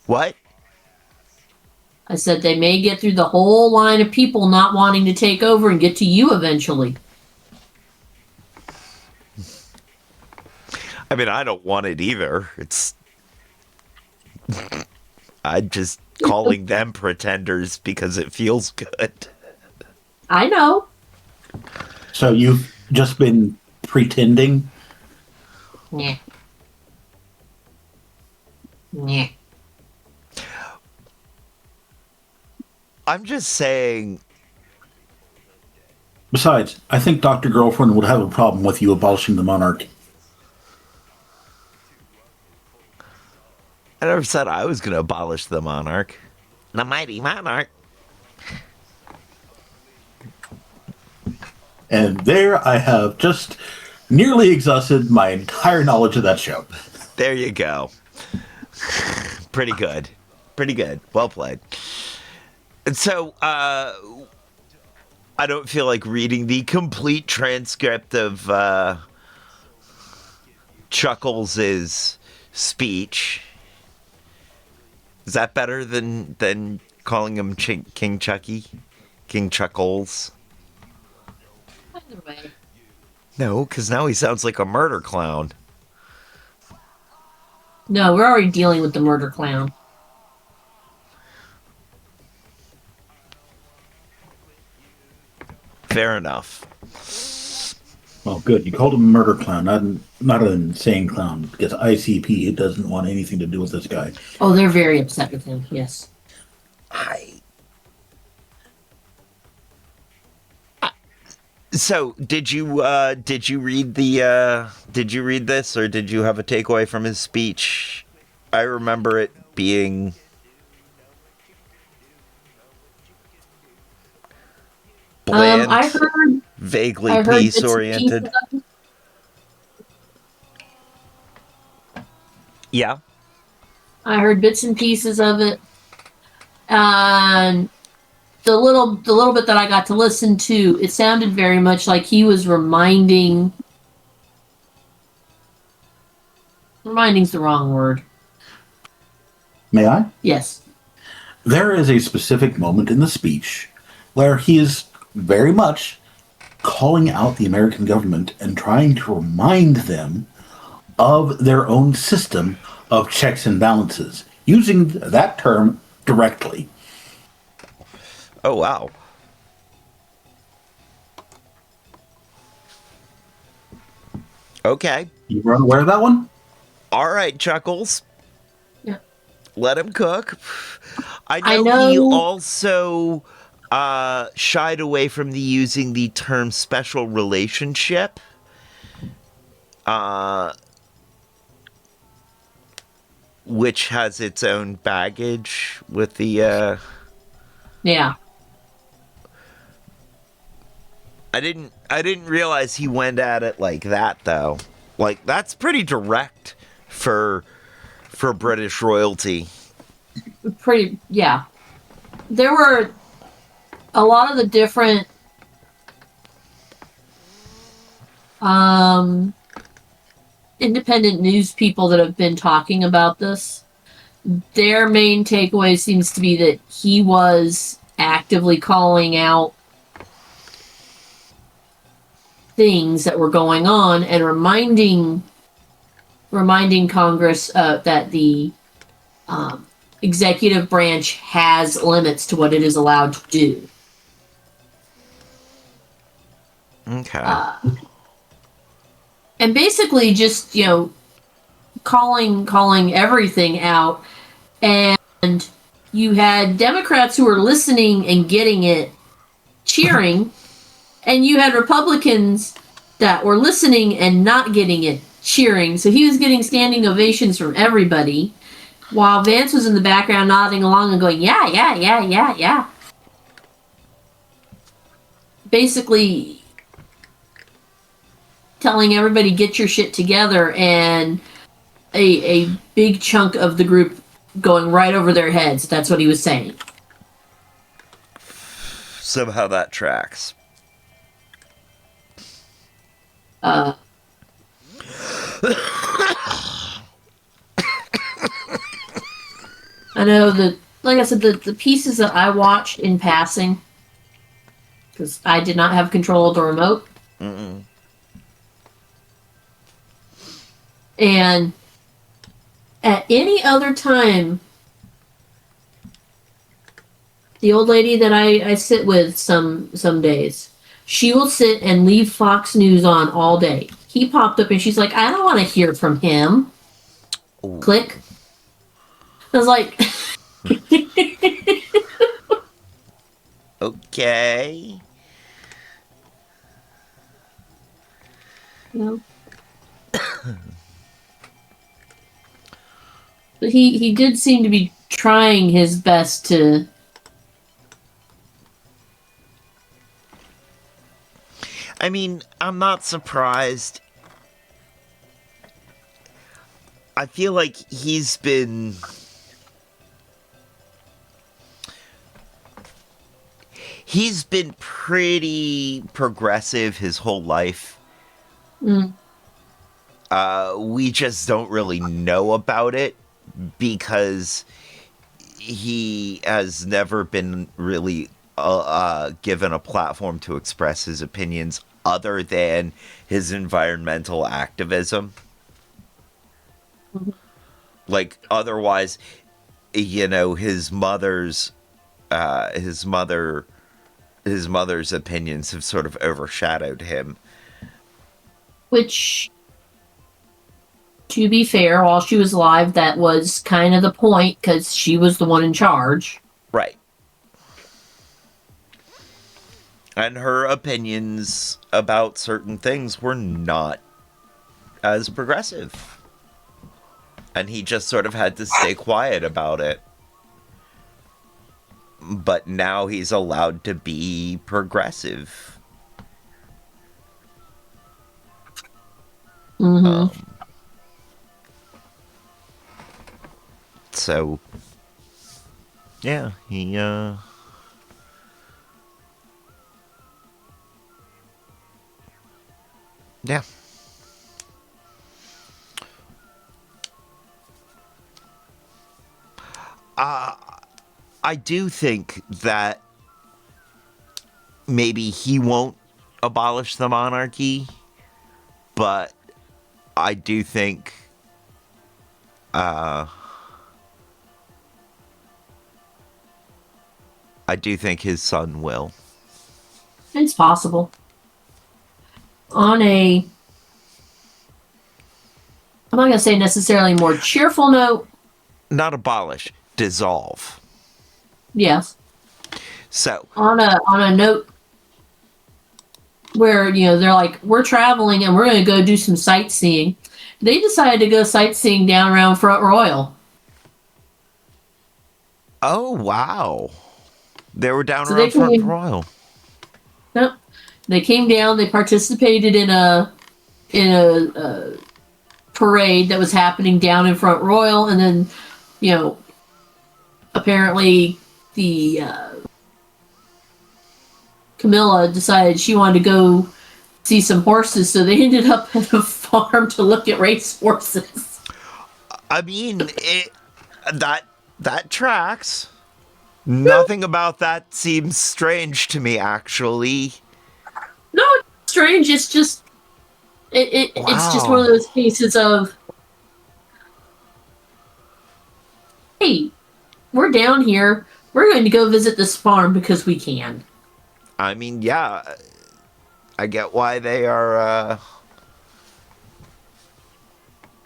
What? I said they may get through the whole line of people not wanting to take over and get to you eventually. I mean, I don't want it either. I'm just calling them pretenders because it feels good. I know. So you've just been pretending? Yeah. Yeah. I'm just saying. Besides, I think Dr. Girlfriend would have a problem with you abolishing the monarchy. I never said I was going to abolish the monarch. The mighty monarch. And there I have just nearly exhausted my entire knowledge of that show. There you go. Pretty good. Pretty good. Well played. And so, I don't feel like reading the complete transcript of Chuckles' speech. Is that better than calling him King Chucky? King Chuckles? Either way. No, because now he sounds like a murder clown. No, we're already dealing with the murder clown. Fair enough. Well, good. You called him a murder clown, not an insane clown, because ICP doesn't want anything to do with this guy. Oh, they're very upset with him, yes. So did you read did you read this, or did you have a takeaway from his speech? I remember it being bland, I heard vaguely bits peace and pieces oriented. of it. Yeah. I heard bits and pieces of it, and the little bit that I got to listen to, it sounded very much like he was reminding's the wrong word. May I? Yes. There is a specific moment in the speech where he is very much calling out the American government and trying to remind them of their own system of checks and balances, using that term directly. Oh wow. Okay. You were unaware of that one? All right, Chuckles. Yeah. Let him cook. I I know know. he also shied away from using the term special relationship. Which has its own baggage with the Yeah. I didn't realize he went at it like that though. Like that's pretty direct for British royalty. Pretty. Yeah. There were a lot of the different independent news people that have been talking about this. Their main takeaway seems to be that he was actively calling out things that were going on and reminding Congress that the executive branch has limits to what it is allowed to do. Okay. And basically just, calling everything out. And you had Democrats who were listening and getting it, cheering, and you had Republicans that were listening and not getting it, cheering. So he was getting standing ovations from everybody, while Vance was in the background nodding along and going, yeah, yeah, yeah, yeah, yeah. Basically telling everybody, get your shit together, and a big chunk of the group going right over their heads. That's what he was saying. Somehow that tracks. I know that, like I said, the pieces that I watched in passing, because I did not have control of the remote. Mm-mm. And at any other time, the old lady that I sit with some days, she will sit and leave Fox News on all day. He popped up and she's like, I don't want to hear from him. Ooh. Click. I was like, Okay. no. But he did seem to be trying his best to. I mean, I'm not surprised. I feel like he's been pretty progressive his whole life. Mm. We just don't really know about it because he has never been really given a platform to express his opinions other than his environmental activism. Mm-hmm. Like otherwise, his mother's opinions have sort of overshadowed him. Which, to be fair, while she was alive, that was kind of the point, because she was the one in charge. Right. And her opinions about certain things were not as progressive. And he just sort of had to stay quiet about it. But now he's allowed to be progressive. Mm-hmm. So, yeah, he, yeah. I do think that maybe he won't abolish the monarchy, but I do think his son will. It's possible. On a, I'm not going to say necessarily more cheerful note. Not abolish, dissolve. Yes. So on a note where, they're like, we're traveling and we're going to go do some sightseeing. They decided to go sightseeing down around Front Royal. Oh, wow. They were down around Front Royal. Yep. They came down, they participated in a parade that was happening down in Front Royal, and then, apparently the Camilla decided she wanted to go see some horses, so they ended up at a farm to look at race horses. I mean, that tracks. Nothing about that seems strange to me, actually. No, it's strange. It's just it's just one of those cases of, hey, we're down here. We're going to go visit this farm because we can. I mean, yeah, I get why they are.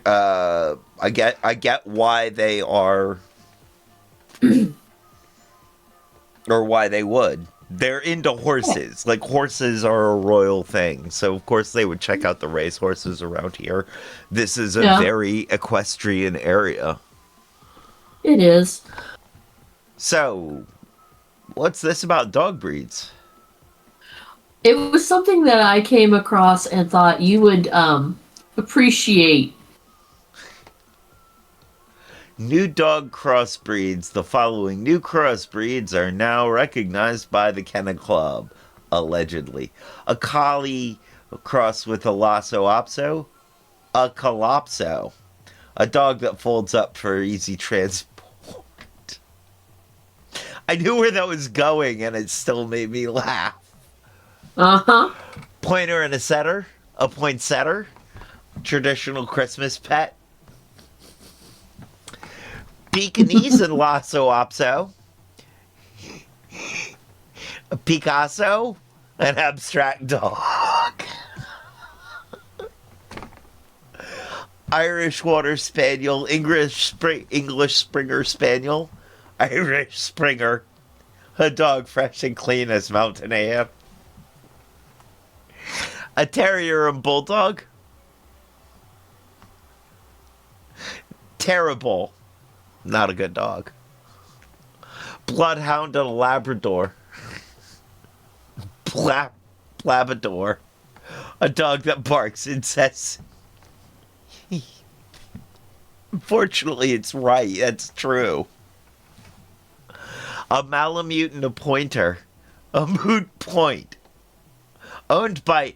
I get why they are, or why they would. They're into horses. Like, horses are a royal thing, so of course they would check out the race horses around here. This is a very equestrian area. It is. So, what's this about dog breeds? It was something that I came across and thought you would appreciate. New dog crossbreeds. The following new crossbreeds are now recognized by the Kennel Club, allegedly. A collie crossed with a Lhasa Apso. A Calypso. A dog that folds up for easy transport. I knew where that was going, and it still made me laugh. Uh-huh. Pointer and a setter. A poinsettia. Traditional Christmas pet. Pekingese and Lhasa Apso. A Picasso. An abstract dog. Irish Water Spaniel. English Springer Spaniel. Irish Springer. A dog fresh and clean as mountain air. A Terrier and Bulldog. Terrible. Not a good dog. Bloodhound and a Labrador. Labrador. A dog that barks incessantly. Unfortunately, it's right. That's true. A Malamute and a Pointer. A moot point. Owned by...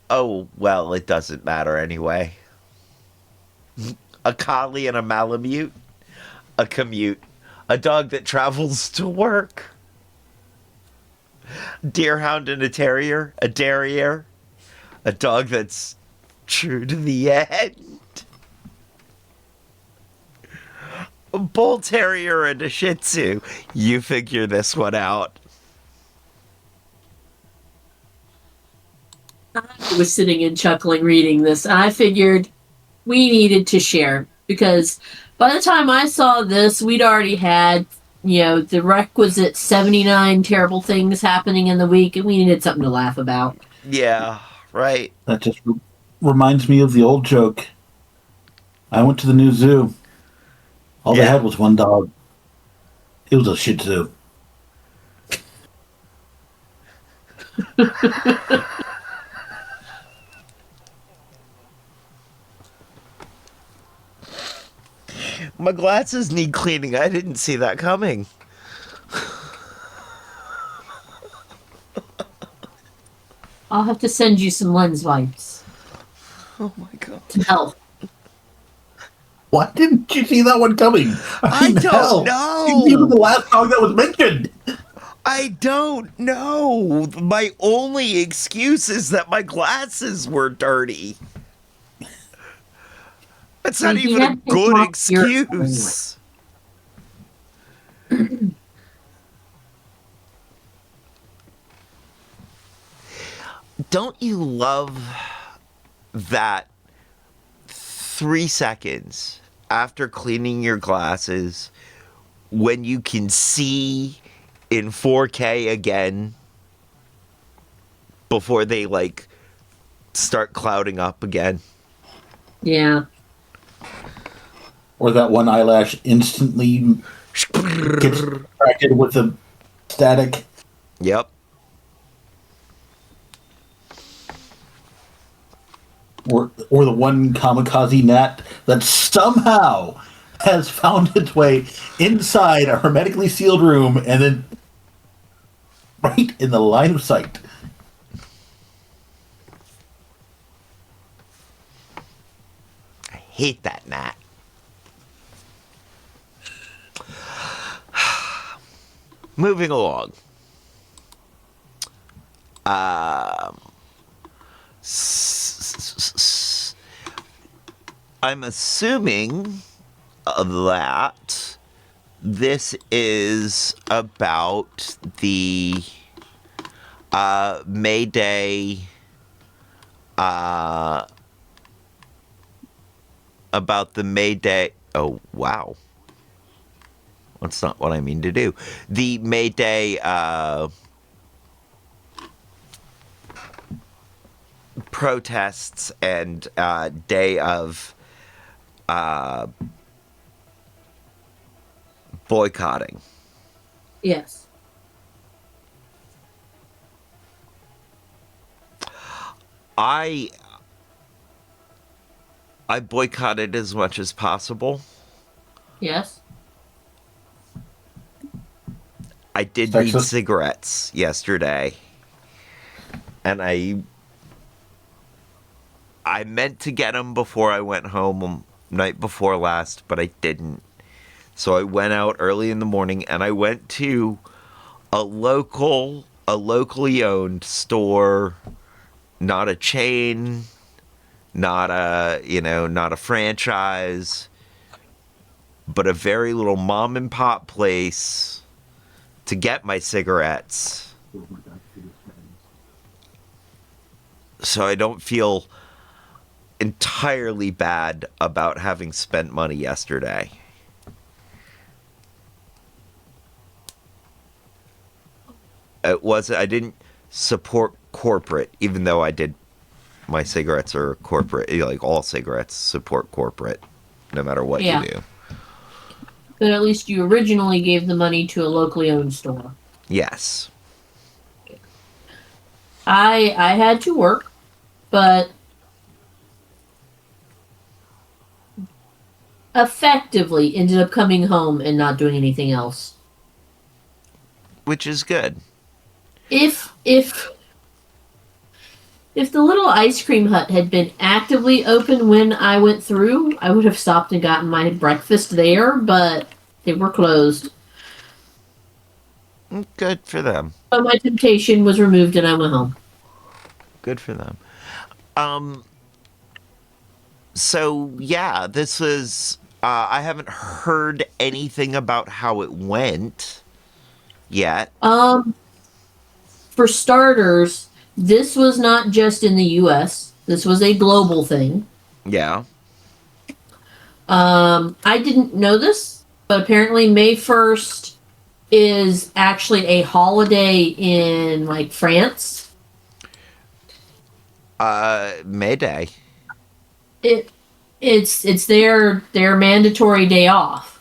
Oh, well, it doesn't matter anyway. A collie and a Malamute. A commute. A dog that travels to work. Deerhound and a terrier. A derriere. A dog that's true to the end. A bull terrier and a shih tzu. You figure this one out. I was sitting and chuckling reading this, and I figured we needed to share, because by the time I saw this, we'd already had the requisite 79 terrible things happening in the week, and we needed something to laugh about. Yeah, right. That just reminds me of the old joke. I went to the new zoo. All they had was one dog. It was a Shih Tzu. My glasses need cleaning. I didn't see that coming. I'll have to send you some lens wipes. Oh my god. To help. Why didn't you see that one coming? I don't know. Even the last dog that was mentioned. I don't know. My only excuse is that my glasses were dirty. That's not even a good excuse. Don't you love that 3 seconds after cleaning your glasses when you can see in 4K again before they like start clouding up again? Yeah. Or that one eyelash instantly gets distracted with the static. Yep. Or the one kamikaze gnat that somehow has found its way inside a hermetically sealed room and then right in the line of sight. I hate that gnat. Moving along. I'm assuming that this is about the May Day, about the May Day. Oh, wow. That's not what I mean to do. The May Day protests and day of boycotting. Yes. I boycotted as much as possible. Yes. I did need cigarettes yesterday. And I meant to get them before I went home night before last, but I didn't. So I went out early in the morning and I went to a locally owned store, not a chain, not a franchise, but a very little mom and pop place to get my cigarettes. So I don't feel entirely bad about having spent money yesterday. I didn't support corporate, even though I did. My cigarettes are corporate, like all cigarettes support corporate, no matter what you do. But at least you originally gave the money to a locally owned store. Yes. I had to work, but effectively ended up coming home and not doing anything else. Which is good. If the little ice cream hut had been actively open when I went through, I would have stopped and gotten my breakfast there, but they were closed. Good for them. But my temptation was removed and I went home. Good for them. So, yeah, this was... I haven't heard anything about how it went yet. For starters, this was not just in the U.S. This was a global thing. Yeah. I didn't know this, but apparently May 1st is actually a holiday in like France. May Day. It's their mandatory day off.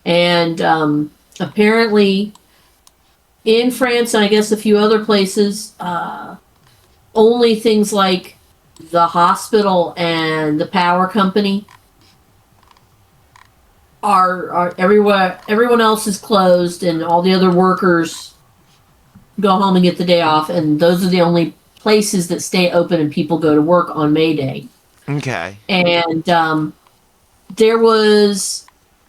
And apparently in France, and I guess a few other places, only things like the hospital and the power company are everywhere. Everyone else is closed, and all the other workers go home and get the day off. And those are the only places that stay open, and people go to work on May Day. Okay. And there was,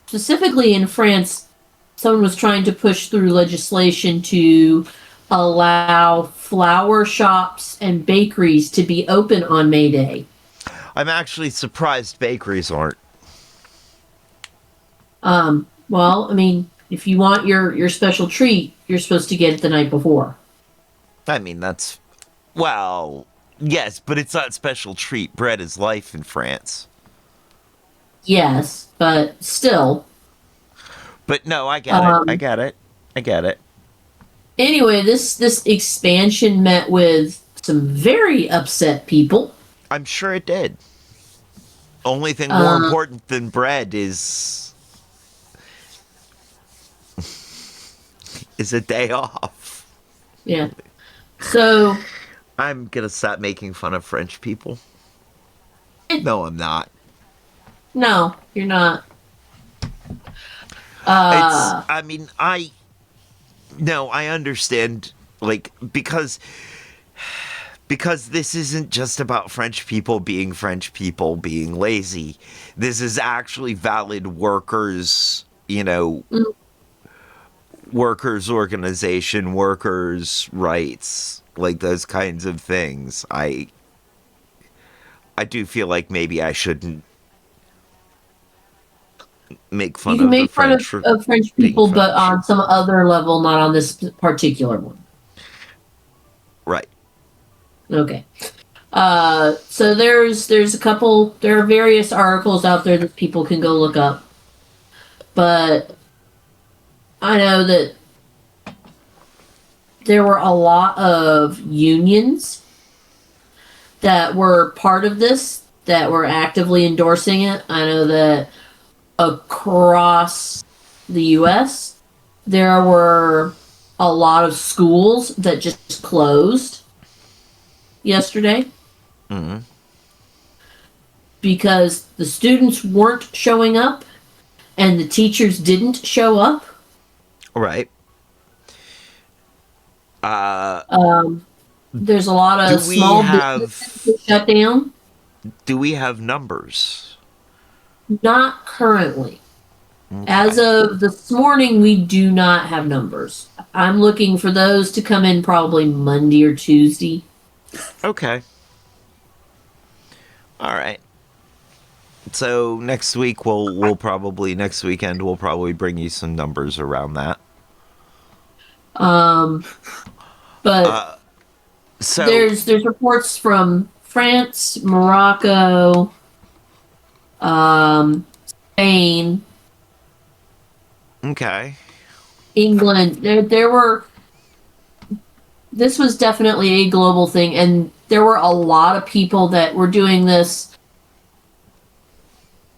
specifically in France, someone was trying to push through legislation to allow flower shops and bakeries to be open on May Day. I'm actually surprised bakeries aren't. Well, I mean, if you want your special treat, you're supposed to get it the night before. I mean, that's... Well, yes, but it's not special treat. Bread is life in France. Yes, but still. But no, I get it. I get it. I get it. Anyway, this expansion met with some very upset people. I'm sure it did. Only thing more important than bread is a day off. Yeah. So I'm gonna stop making fun of French people. No, I'm not. No, you're not. I mean, I understand, like, because this isn't just about French people being lazy. This is actually valid workers, workers' organization, workers' rights, like those kinds of things. I do feel like maybe I shouldn't make fun you can of make the fun French of French people, French. but on some other level, not on this particular one. Right. Okay. So there's a couple. There are various articles out there that people can go look up, but I know that there were a lot of unions that were part of this, that were actively endorsing it. I know that across the U.S., there were a lot of schools that just closed yesterday. Mm-hmm. Because the students weren't showing up and the teachers didn't show up. Right. There's a lot of small businesses that shut down. Do we have numbers? Not currently. Okay. As of this morning, we do not have numbers. I'm looking for those to come in probably Monday or Tuesday. Okay. All right. So next week we'll probably next weekend we'll probably bring you some numbers around that. But so there's reports from France, Morocco, Spain. Okay. England. There were. This was definitely a global thing, and there were a lot of people that were doing this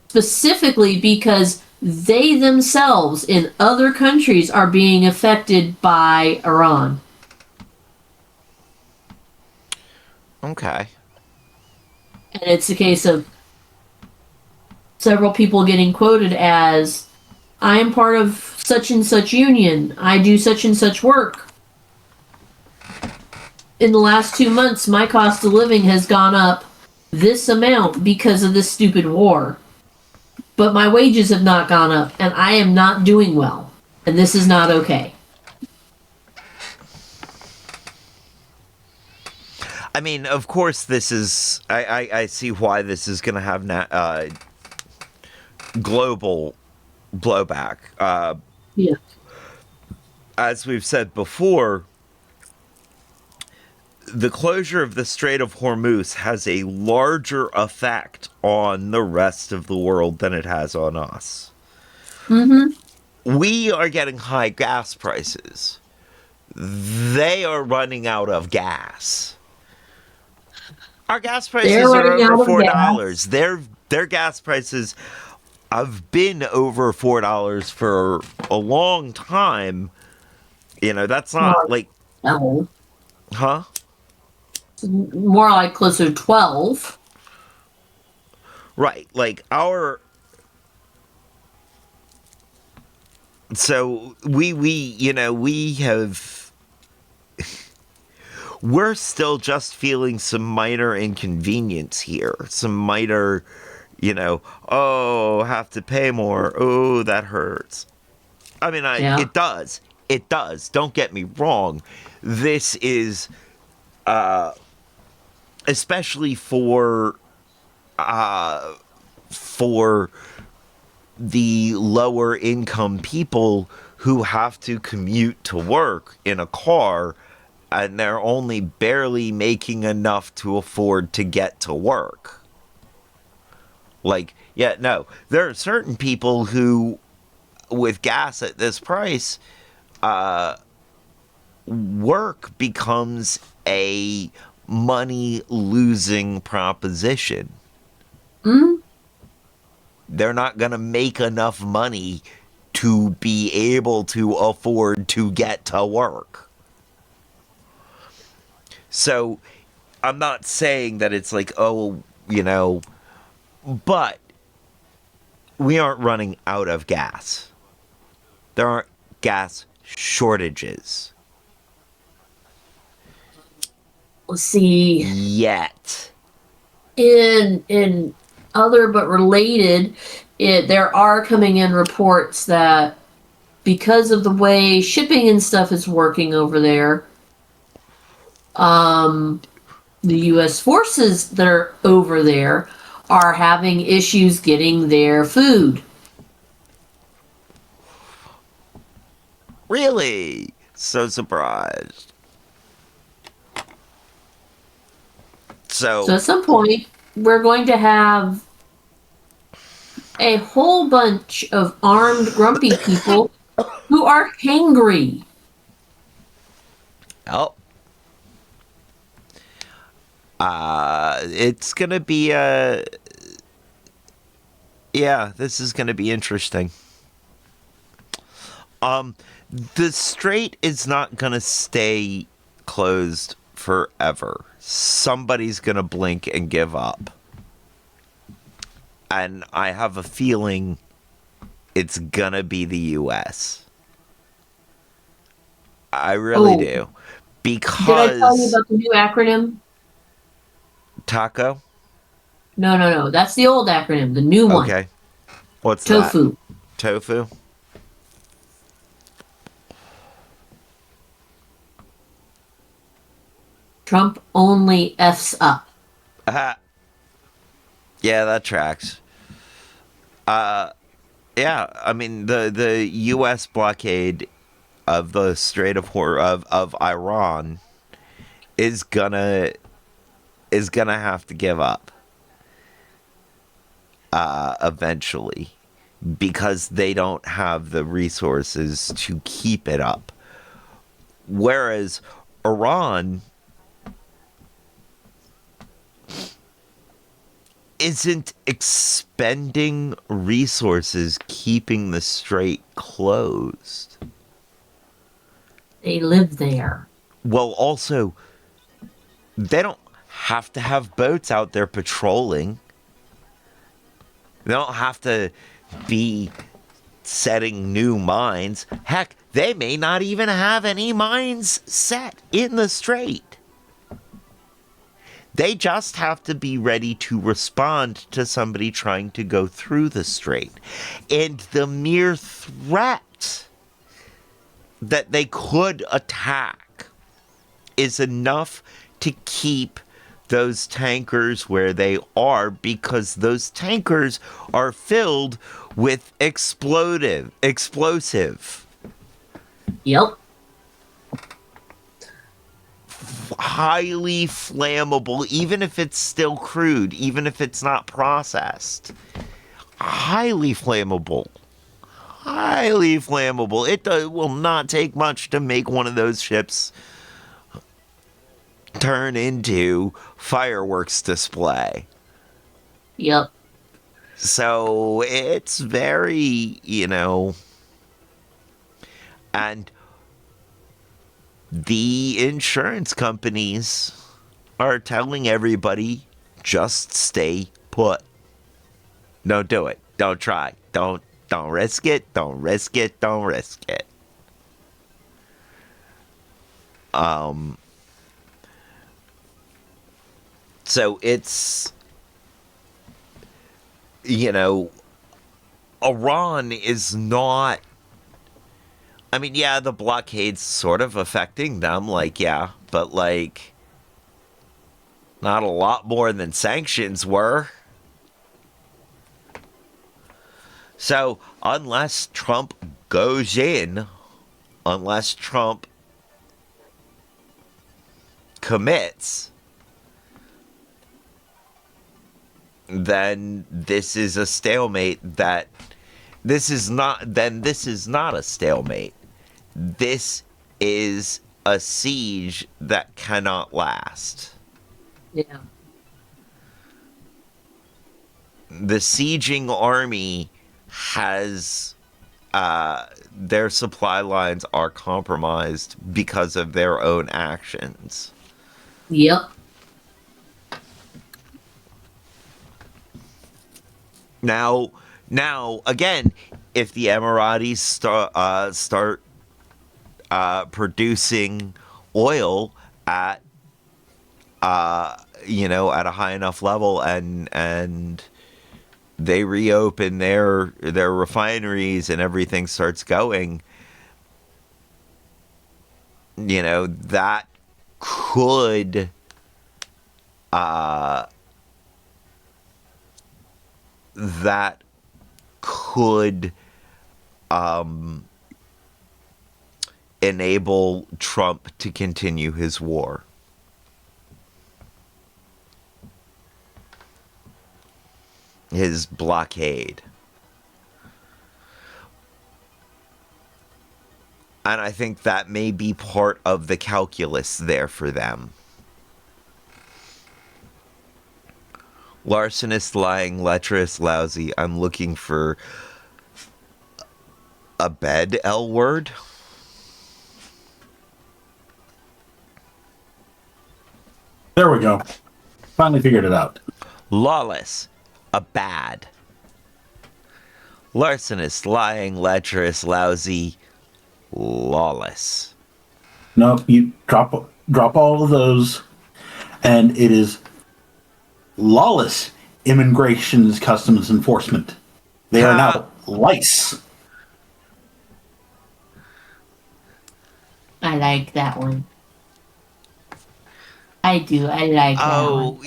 specifically because they themselves in other countries are being affected by Iran. Okay. And it's a case of several people getting quoted as, I am part of such and such union. I do such and such work. In the last 2 months, my cost of living has gone up this amount because of this stupid war. But my wages have not gone up, and I am not doing well. And this is not okay. I mean, of course, this is... I see why this is going to have global blowback. Yeah. As we've said before, the closure of the Strait of Hormuz has a larger effect on the rest of the world than it has on us. Mm-hmm. we are getting high gas prices. They are running out of gas. Our gas They're prices are running over out of $4. gas. Their gas prices have been over $4 for a long time. That's not Well, like, no, huh? it's more like closer to 12. Right. Like so we have we're still just feeling some minor inconvenience here. Some minor, oh, have to pay more. Oh, that hurts. I mean, Yeah. it does. It does. Don't get me wrong. This is especially for the lower income people who have to commute to work in a car, and they're only barely making enough to afford to get to work. Like, yeah, no, there are certain people who, with gas at this price, work becomes a money losing proposition. Mm? They're not going to make enough money to be able to afford to get to work. So I'm not saying that it's like, oh, but we aren't running out of gas. There aren't gas shortages Let's see. yet. In other but related, there are coming in reports that because of the way shipping and stuff is working over there, the U.S. forces that are over there are having issues getting their food. Really? So surprised. So at some point, we're going to have a whole bunch of armed, grumpy people who are hangry. Oh. It's gonna be yeah, this is gonna be interesting. The strait is not gonna stay closed forever. Somebody's gonna blink and give up. And I have a feeling it's gonna be the US. I really do. Because did I tell you about the new acronym? taco? No. That's the old acronym. The new one. Okay. What's TOFU. that? Tofu? Trump only F's up. Yeah, that tracks. Yeah, I mean the U.S. blockade of the Strait of Iran is gonna have to give up eventually, because they don't have the resources to keep it up. Whereas Iran isn't expending resources keeping the strait closed. They live there. Well, also, they don't have to have boats out there patrolling. They don't have to be setting new mines. Heck, they may not even have any mines set in the strait. They just have to be ready to respond to somebody trying to go through the strait. And the mere threat that they could attack is enough to keep those tankers where they are, because those tankers are filled with explosive. Yep. Highly flammable, even if it's still crude, even if it's not processed. Highly flammable. highly flammable. It will not take much to make one of those ships turn into fireworks display. Yep. So it's very, and the insurance companies are telling everybody just stay put. Don't do it. Don't try. Don't risk it. Don't risk it. Don't risk it. So it's, Iran is not. I mean, yeah, the blockade's sort of affecting them, but not a lot more than sanctions were. So, unless Trump goes in, unless Trump commits, then this is a stalemate this is not a stalemate. This is a siege that cannot last. Yeah. The sieging army has their supply lines are compromised because of their own actions. Yep. Now again, if the Emiratis start producing oil at at a high enough level, and they reopen their refineries and everything starts going, that could that could enable Trump to continue his war. His blockade. And I think that may be part of the calculus there for them. Larcenous, lying, lecherous, lousy. I'm looking for a bed L word. There we go. Finally figured it out. Lawless, a bad. Larcenous, lying, lecherous, lousy, lawless. No, you drop all of those, and it is lawless immigrations customs enforcement. They are now lice. I like that one. I do. I like that one.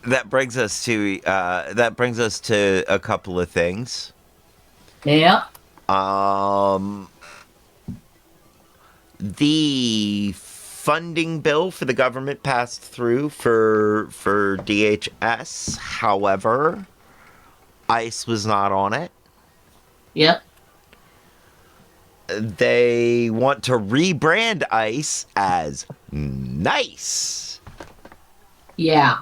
That brings us to a couple of things. Yep. The funding bill for the government passed through for DHS. However, ICE was not on it. Yep. They want to rebrand ICE as nice. Yeah.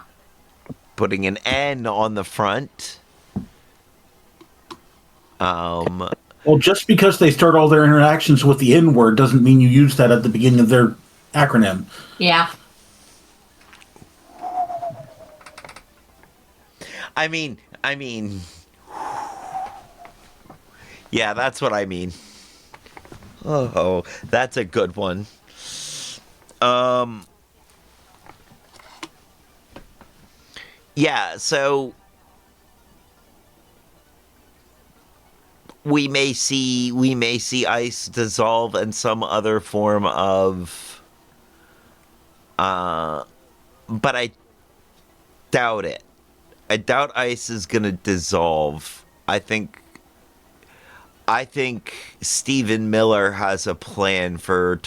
Putting an N on the front. Well, just because they start all their interactions with the N word doesn't mean you use that at the beginning of their acronym. Yeah. I mean, yeah, that's what I mean. Oh, that's a good one. Yeah, so we may see ICE dissolve and some other form of but I doubt it. I doubt ICE is gonna dissolve. I think Stephen Miller has a plan for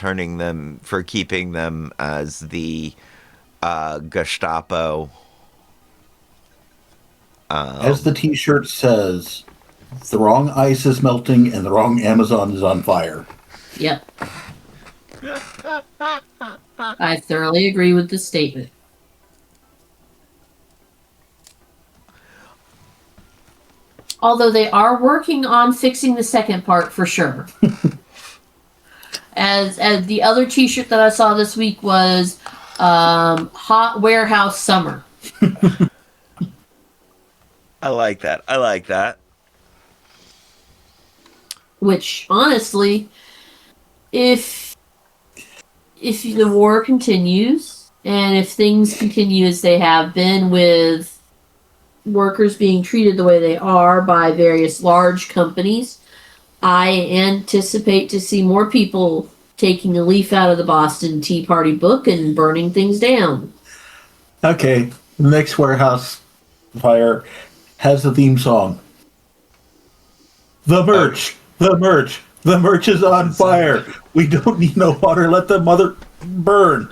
keeping them as the Gestapo. As the T-shirt says, the wrong ice is melting and the wrong Amazon is on fire. Yep. I thoroughly agree with this statement. Although they are working on fixing the second part for sure. as the other T-shirt that I saw this week was Hot Warehouse Summer. I like that. I like that. Which, honestly, if the war continues and if things continue as they have been with workers being treated the way they are by various large companies, I anticipate to see more people taking a leaf out of the Boston Tea Party book and burning things down. Okay, the next warehouse fire has the theme song. The merch, the merch, the merch is on fire. We don't need no water. Let the mother burn.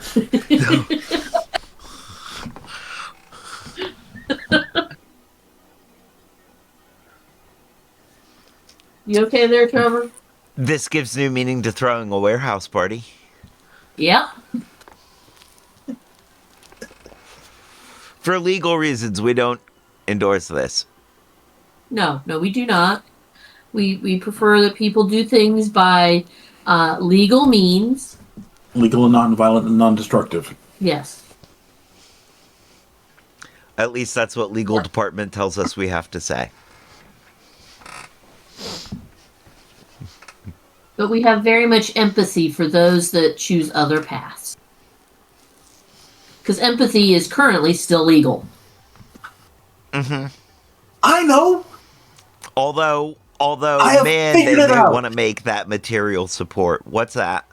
You okay there, Trevor? This gives new meaning to throwing a warehouse party. Yep. For legal reasons, we don't endorse this. No, we do not. We prefer that people do things by legal means. Legal and non-violent and non-destructive. Yes. At least that's what legal department tells us we have to say. But we have very much empathy for those that choose other paths. Because empathy is currently still legal. Mm-hmm. I know! Although, man, they may want to make that material support. What's that?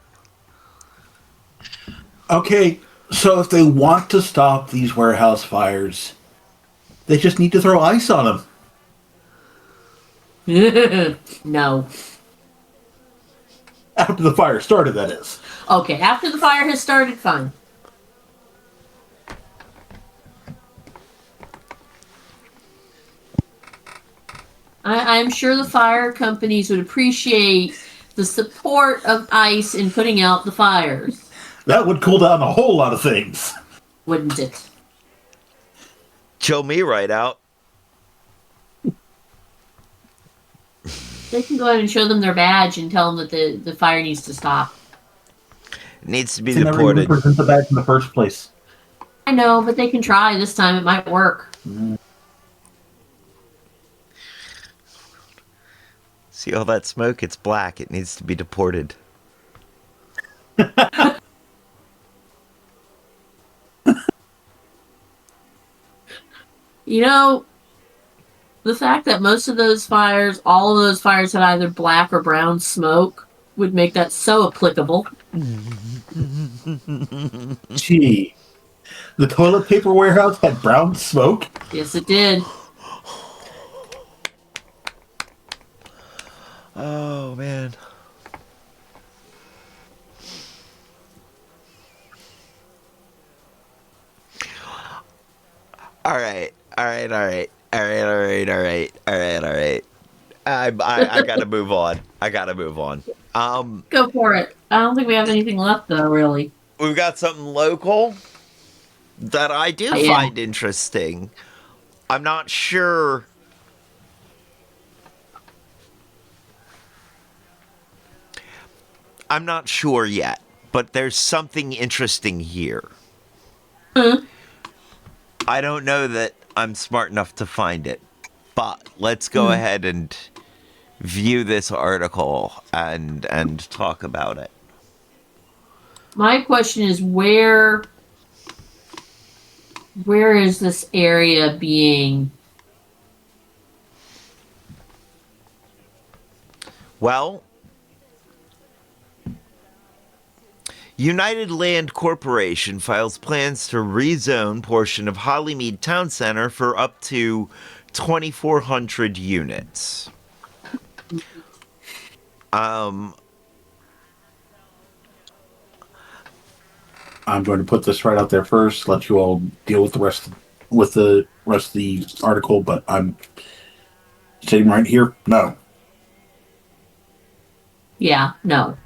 Okay, so if they want to stop these warehouse fires, they just need to throw ice on them. No. After the fire started, that is. Okay, after the fire has started, fine. I'm sure the fire companies would appreciate the support of ice in putting out the fires. That would cool down a whole lot of things. Wouldn't it? Chill me right out. They can go ahead and show them their badge and tell them that the fire needs to stop. It needs to be They deported. never even present the badge in the first place. I know, but they can try. This time it might work. See all that smoke? It's black. It needs to be deported. You know, the fact that most of those fires, all of those fires had either black or brown smoke would make that so applicable. Gee. The toilet paper warehouse had brown smoke? Yes, it did. Oh, man. All right. I gotta move on. Go for it. I don't think we have anything left, though, really. We've got something local that I do find interesting. I'm not sure. I'm not sure yet, but there's something interesting here. Mm-hmm. I don't know that I'm smart enough to find it, but let's go ahead and view this article and talk about it. My question is where is this area being? Well, United Land Corporation files plans to rezone portion of Hollymead Town Center for up to 2,400 units. I'm going to put this right out there first, let you all deal with the rest of the article, but I'm sitting right here, no. Yeah, no.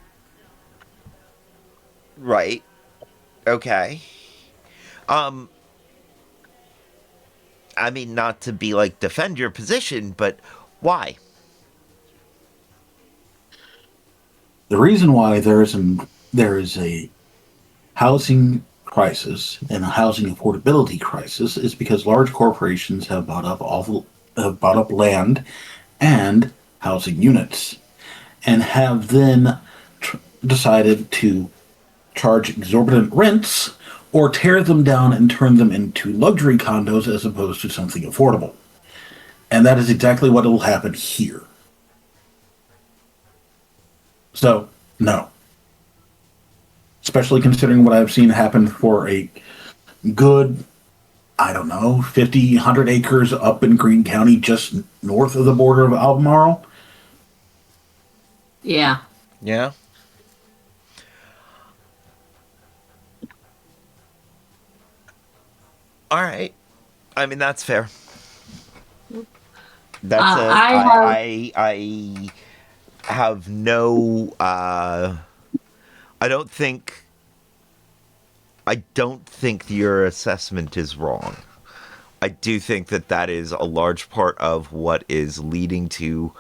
Right. Okay. Um, I mean, not to be like defend your position, but why? The reason why there is a housing crisis and a housing affordability crisis is because large corporations have bought up land and housing units, and have then decided to charge exorbitant rents or tear them down and turn them into luxury condos as opposed to something affordable. And that is exactly what will happen here. So, no. Especially considering what I've seen happen for a good, I don't know, 50, 100 acres up in Greene County, just north of the border of Albemarle. Yeah. Yeah. All right. I mean, that's fair. That's a I have no I don't think your assessment is wrong. I do think that that is a large part of what is leading to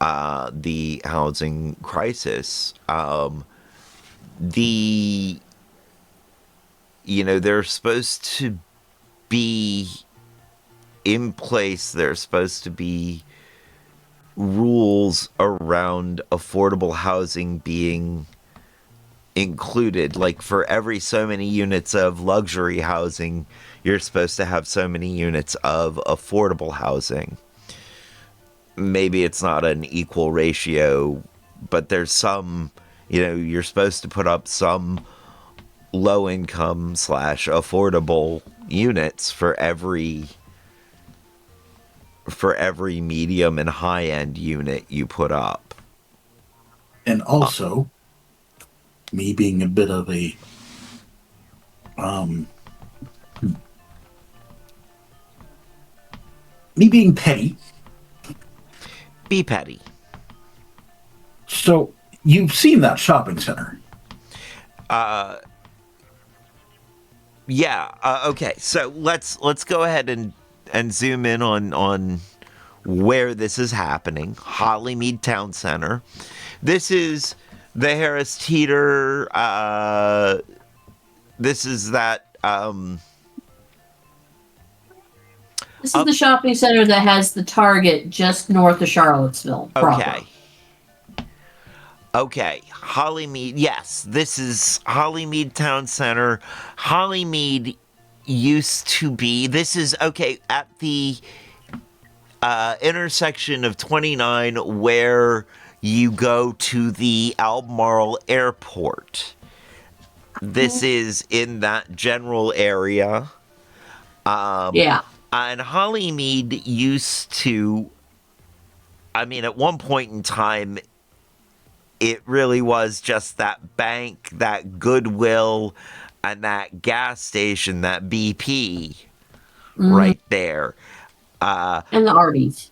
the housing crisis. The they're supposed to be in place. There's supposed to be rules around affordable housing being included. Like for every so many units of luxury housing, you're supposed to have so many units of affordable housing. Maybe it's not an equal ratio, but there's some, you're supposed to put up some low income / affordable units for every medium and high end unit you put up. And also, me being a bit of a me being petty. Be petty. So you've seen that shopping center. Yeah. Okay. So let's go ahead and zoom in on where this is happening. Hollymead Town Center. This is the Harris Teeter. This is that. This is the shopping center that has the Target just north of Charlottesville. Okay. Okay, Hollymead. Yes, this is Hollymead Town Center. Hollymead used to be. This is okay at the intersection of 29 where you go to the Albemarle Airport. This is in that general area. Yeah. And Hollymead used to. I mean, at one point in time, it really was just that bank, that Goodwill, and that gas station, that BP, right there. And the Arby's.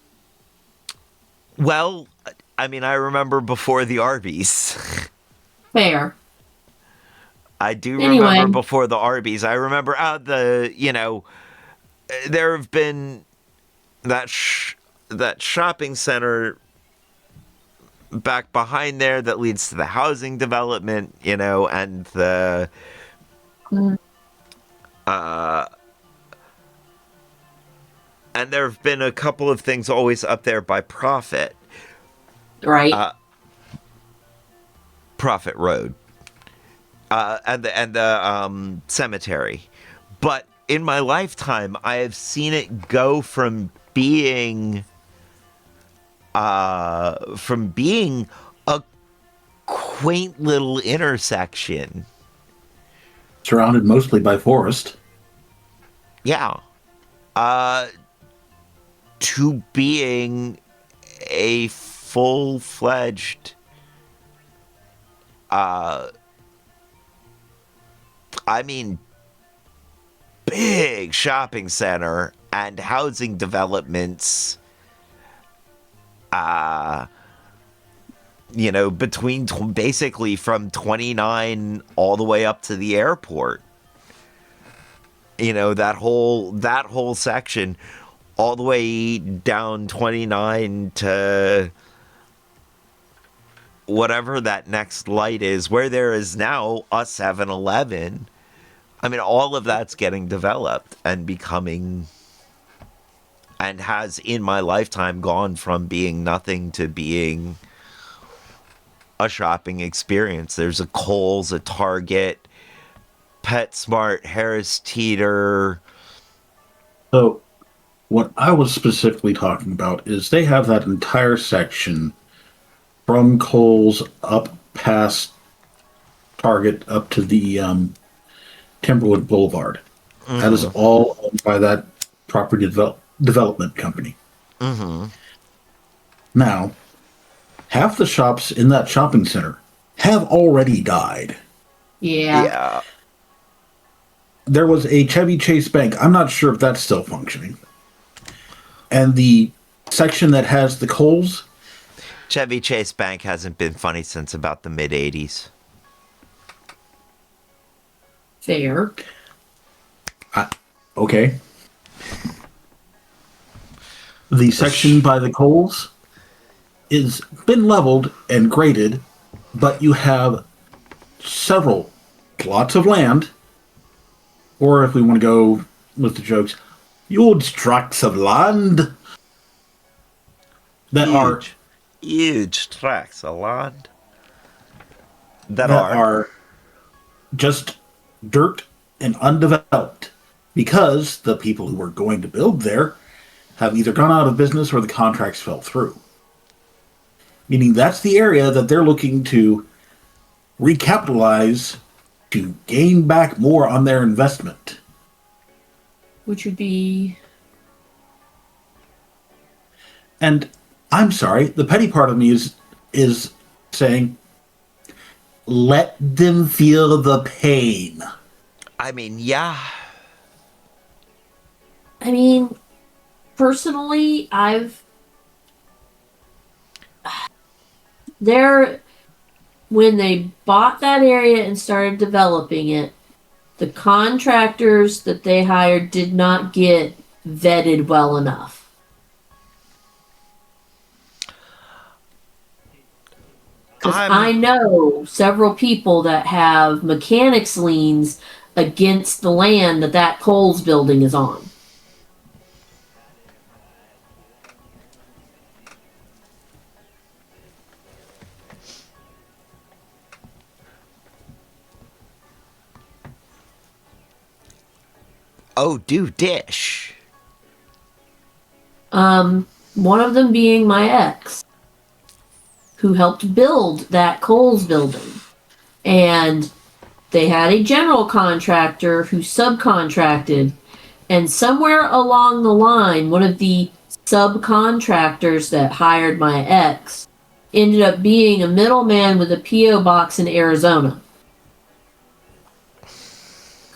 Well, I mean, I remember before the Arby's. Fair. I do remember before the Arby's. I remember there have been that shopping center back behind there that leads to the housing development, and the and there have been a couple of things always up there by Profit. Right. Profit Road. And the cemetery. But in my lifetime, I have seen it go from being a quaint little intersection, surrounded mostly by forest. Yeah. To being a full-fledged big shopping center and housing developments between basically from 29 all the way up to the airport. That whole section, all the way down 29 to whatever that next light is, where there is now a 7-Eleven. I mean, all of that's getting developed and becoming, and has in my lifetime gone from being nothing to being a shopping experience. There's a Kohl's, a Target, PetSmart, Harris Teeter. So, what I was specifically talking about is they have that entire section from Kohl's up past Target up to the Timberwood Boulevard. Mm-hmm. That is all owned by that property development company. Mm-hmm. Now, half the shops in that shopping center have already died. Yeah. There was a Chevy Chase Bank. I'm not sure if that's still functioning. And the section that has the Kohl's. Chevy Chase Bank hasn't been funny since about the mid-'80s. Fair. Okay. The section by the Kohl's is been leveled and graded, but you have several plots of land, or if we want to go with the jokes, huge tracts of land that are huge tracts of land that are just dirt and undeveloped, because the people who were going to build there have either gone out of business or the contracts fell through. Meaning that's the area that they're looking to recapitalize to gain back more on their investment. Which would be... And I'm sorry, the petty part of me is saying, let them feel the pain. I mean, yeah. I mean, personally, when they bought that area and started developing it, the contractors that they hired did not get vetted well enough. Because I know several people that have mechanics liens against the land that Kohl's building is on. Oh, do dish. One of them being my ex, who helped build that Kohl's building. And they had a general contractor who subcontracted, and somewhere along the line, one of the subcontractors that hired my ex ended up being a middleman with a P.O. box in Arizona,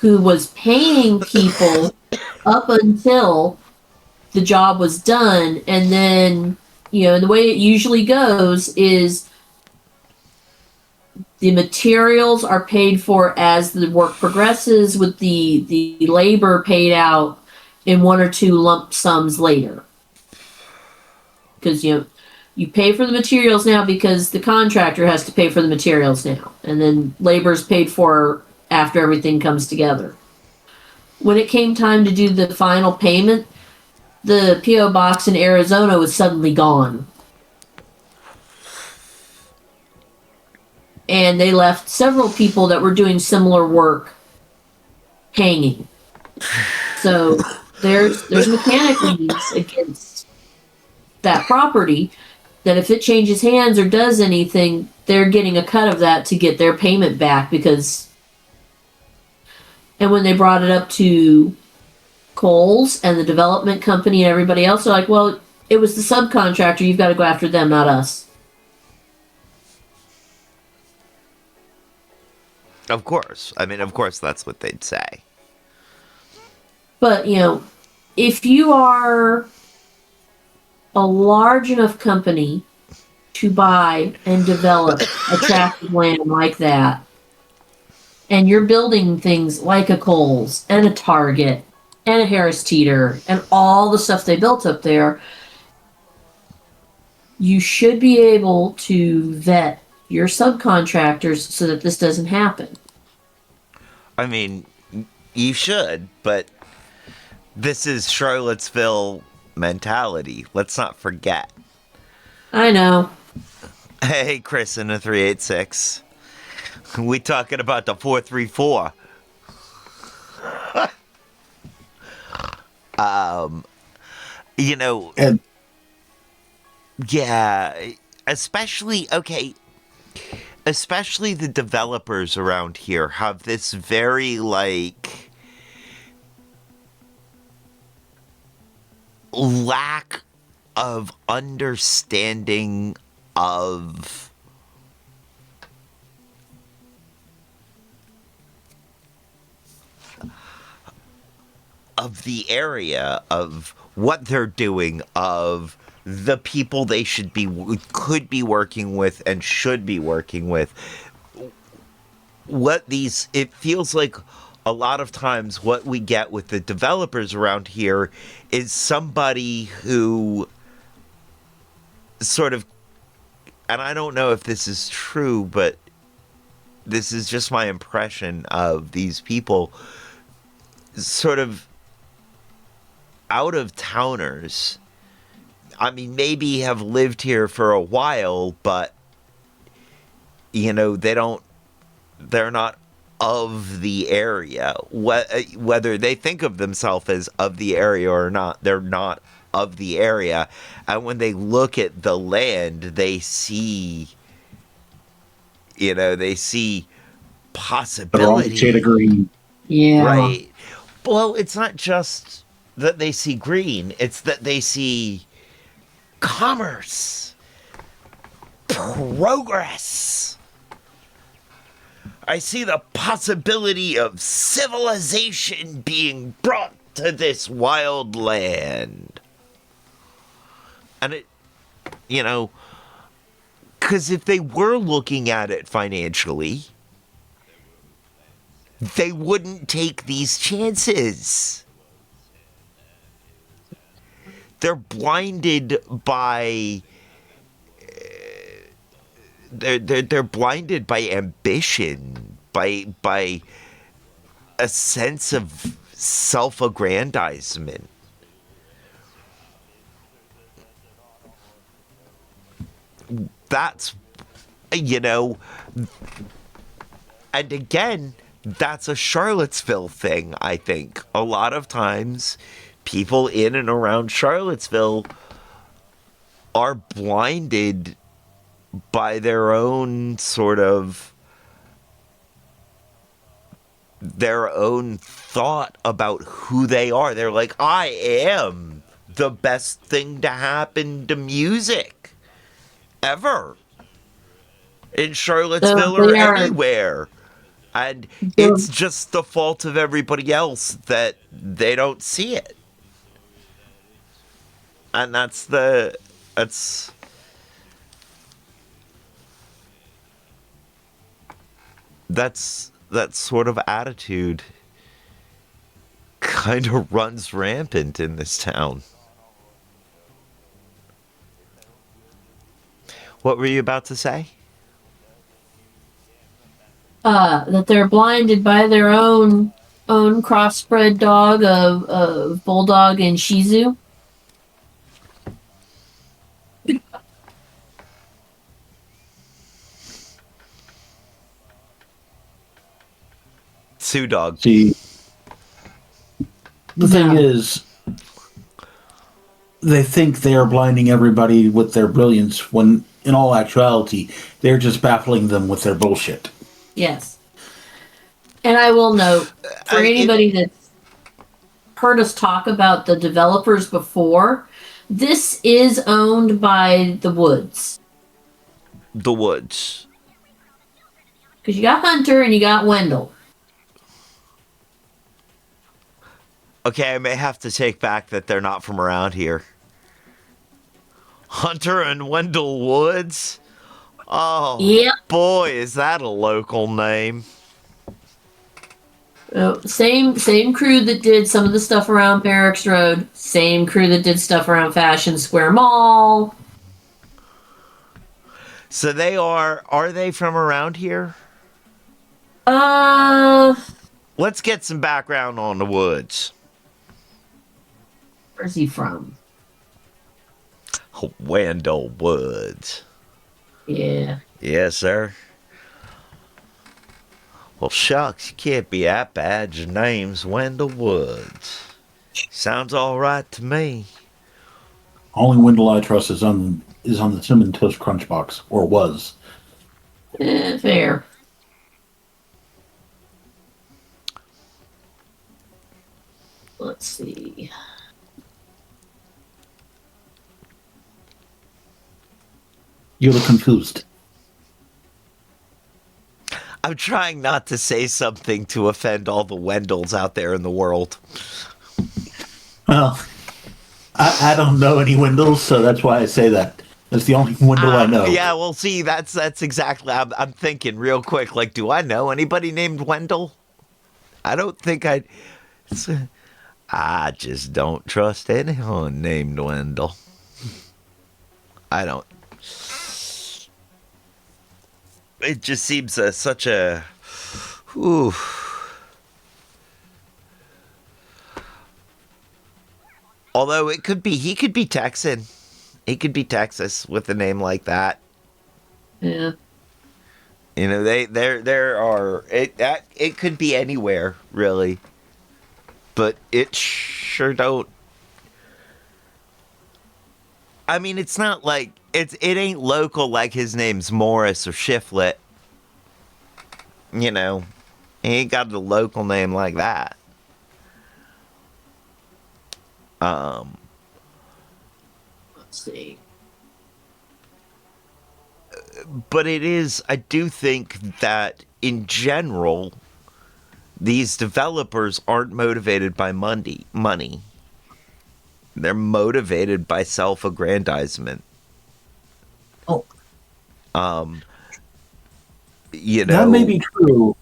who was paying people up until the job was done. And then, the way it usually goes is the materials are paid for as the work progresses, with the labor paid out in one or two lump sums later. Because, you pay for the materials now because the contractor has to pay for the materials now. And then labor's paid for after everything comes together. When it came time to do the final payment, the P.O. box in Arizona was suddenly gone. And they left several people that were doing similar work hanging. So there's mechanic liens against that property, that if it changes hands or does anything, they're getting a cut of that to get their payment back. And when they brought it up to Kohl's and the development company and everybody else, they're like, well, it was the subcontractor, you've got to go after them, not us. Of course. I mean, of course that's what they'd say. But, if you are a large enough company to buy and develop a tract of land like that, and you're building things like a Kohl's and a Target and a Harris Teeter and all the stuff they built up there, you should be able to vet your subcontractors so that this doesn't happen. I mean, you should, but this is Charlottesville mentality. Let's not forget. I know. Hey, Chris in the 386. We talking about the 434. You know, And yeah, especially especially the developers around here have this very like lack of understanding of the area, of what they're doing, of the people they could be working with and should be working with. It feels like a lot of times what we get with the developers around here is somebody who sort of, and I don't know if this is true, but this is just my impression of these people, sort of out of towners. I mean, maybe have lived here for a while, but you know, they're not of the area. Whether they think of themselves as of the area or not, they're not of the area. And when they look at the land, they see, the wrong shade of possibility. green. Yeah. Right. Well, it's not just that they see green, it's that they see commerce, progress. I see the possibility of civilization being brought to this wild land. And it, because if they were looking at it financially, they wouldn't take these chances. They're blinded by they're blinded by ambition, by a sense of self-aggrandizement. That's, and again, that's a Charlottesville thing, I think. A lot of times, people in and around Charlottesville are blinded by their own thought about who they are. They're like, I am the best thing to happen to music ever in Charlottesville or anywhere. And it's just the fault of everybody else that they don't see it. And that's that sort of attitude kind of runs rampant in this town. What were you about to say? That they're blinded by their own crossbred dog of bulldog and Shih Tzu. Sue dog. See, the thing is, they think they are blinding everybody with their brilliance when, in all actuality, they're just baffling them with their bullshit. Yes. And I will note, for anybody that's heard us talk about the developers before, this is owned by the Woods. The Woods. Because you got Hunter and you got Wendell. Okay, I may have to take back that they're not from around here. Hunter and Wendell Woods? Oh, Yep. boy, is that a local name. Same crew that did some of the stuff around Barracks Road. Same crew that did stuff around Fashion Square Mall. So are they from around here? Let's get some background on the Woods. Where's he from? Wendell Woods. Yeah. Yes, sir. Well, shucks, you can't be that bad. Your name's Wendell Woods. Sounds all right to me. Only Wendell I trust is on the Cinnamon Toast Crunch box, or was. Fair. Let's see. You look confused. I'm trying not to say something to offend all the Wendells out there in the world. Well, I don't know any Wendells, so that's why I say that. That's the only Wendell I know. Yeah, well, see, that's exactly. I'm thinking real quick. Like, do I know anybody named Wendell? I don't think I just don't trust anyone named Wendell. I don't. It just seems such a. Whew. Although he could be Texan. He could be Texas with a name like that. Yeah. You know, there are it could be anywhere really, but it sure don't. I mean, it's not like it ain't local like his name's Morris or Shiflett. You know, he ain't got a local name like that. Let's see. But it is, I do think that in general, these developers aren't motivated by money. They're motivated by self-aggrandizement. Oh. You know, that may be true,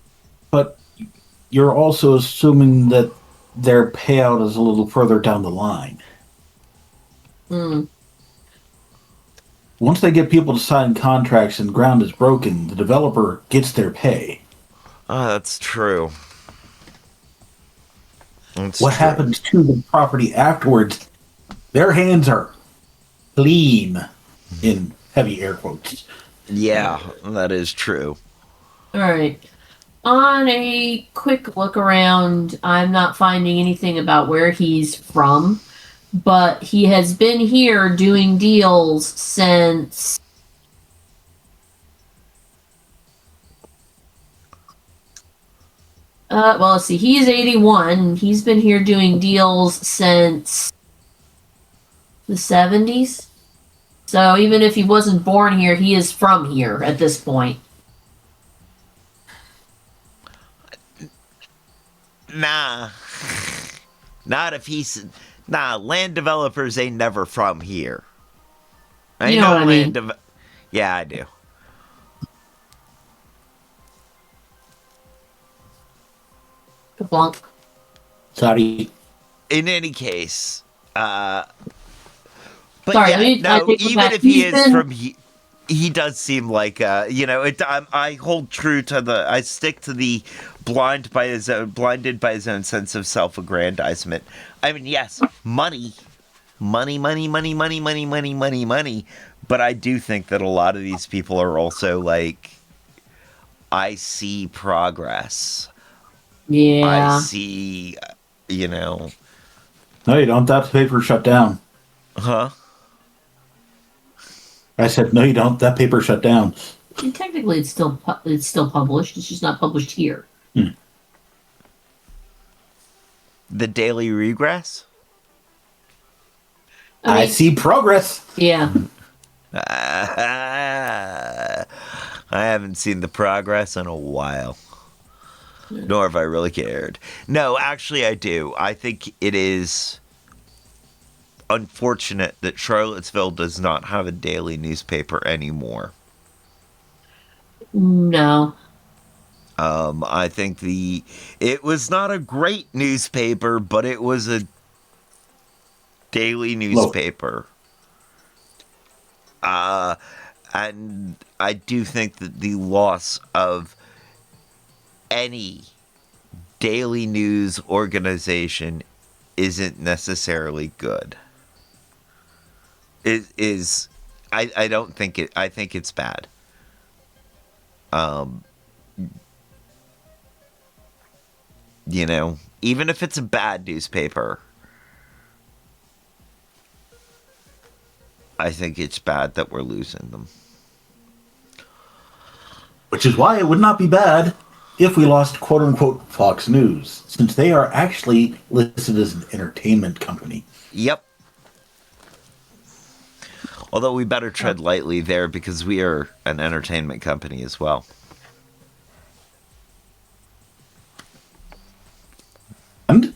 but you're also assuming that their payout is a little further down the line. Once they get people to sign contracts and ground is broken, the developer gets their pay. Oh, that's true. What happens to the property afterwards? Their hands are clean, in heavy air quotes. Yeah, that is true. All right. On a quick look around, I'm not finding anything about where he's from, but he has been here doing deals since well, let's see. He is 81. He's been here doing deals since the 70s. So even if he wasn't born here, he is from here at this point. Nah. Not if he's... Nah, land developers ain't never from here. You know what I mean? Yeah, I do. Kaplunk. Sorry. In any case, but Sorry, yeah, no, even if he is from he does seem like you know, I hold true to I stick to the blinded by his own sense of self-aggrandizement. I mean, yes, money, but I do think that a lot of these people are also like, I see progress. Yeah. I see, you know. No, you don't. That paper shut down. Huh? I said, no, you don't. That paper shut down. And technically, it's still published. It's just not published here. The Daily Regress? I see progress. Yeah. I haven't seen the progress in a while. Nor have I really cared. No, actually I do. I think it is... unfortunate that Charlottesville does not have a daily newspaper anymore. No. I think it was not a great newspaper, but it was a daily newspaper. And I do think that the loss of any daily news organization isn't necessarily good. It is. I don't think it. I think it's bad. You know, even if it's a bad newspaper, I think it's bad that we're losing them. Which is why it would not be bad if we lost quote-unquote Fox News, since they are actually listed as an entertainment company. Yep. Although we better tread lightly there because we are an entertainment company as well. And?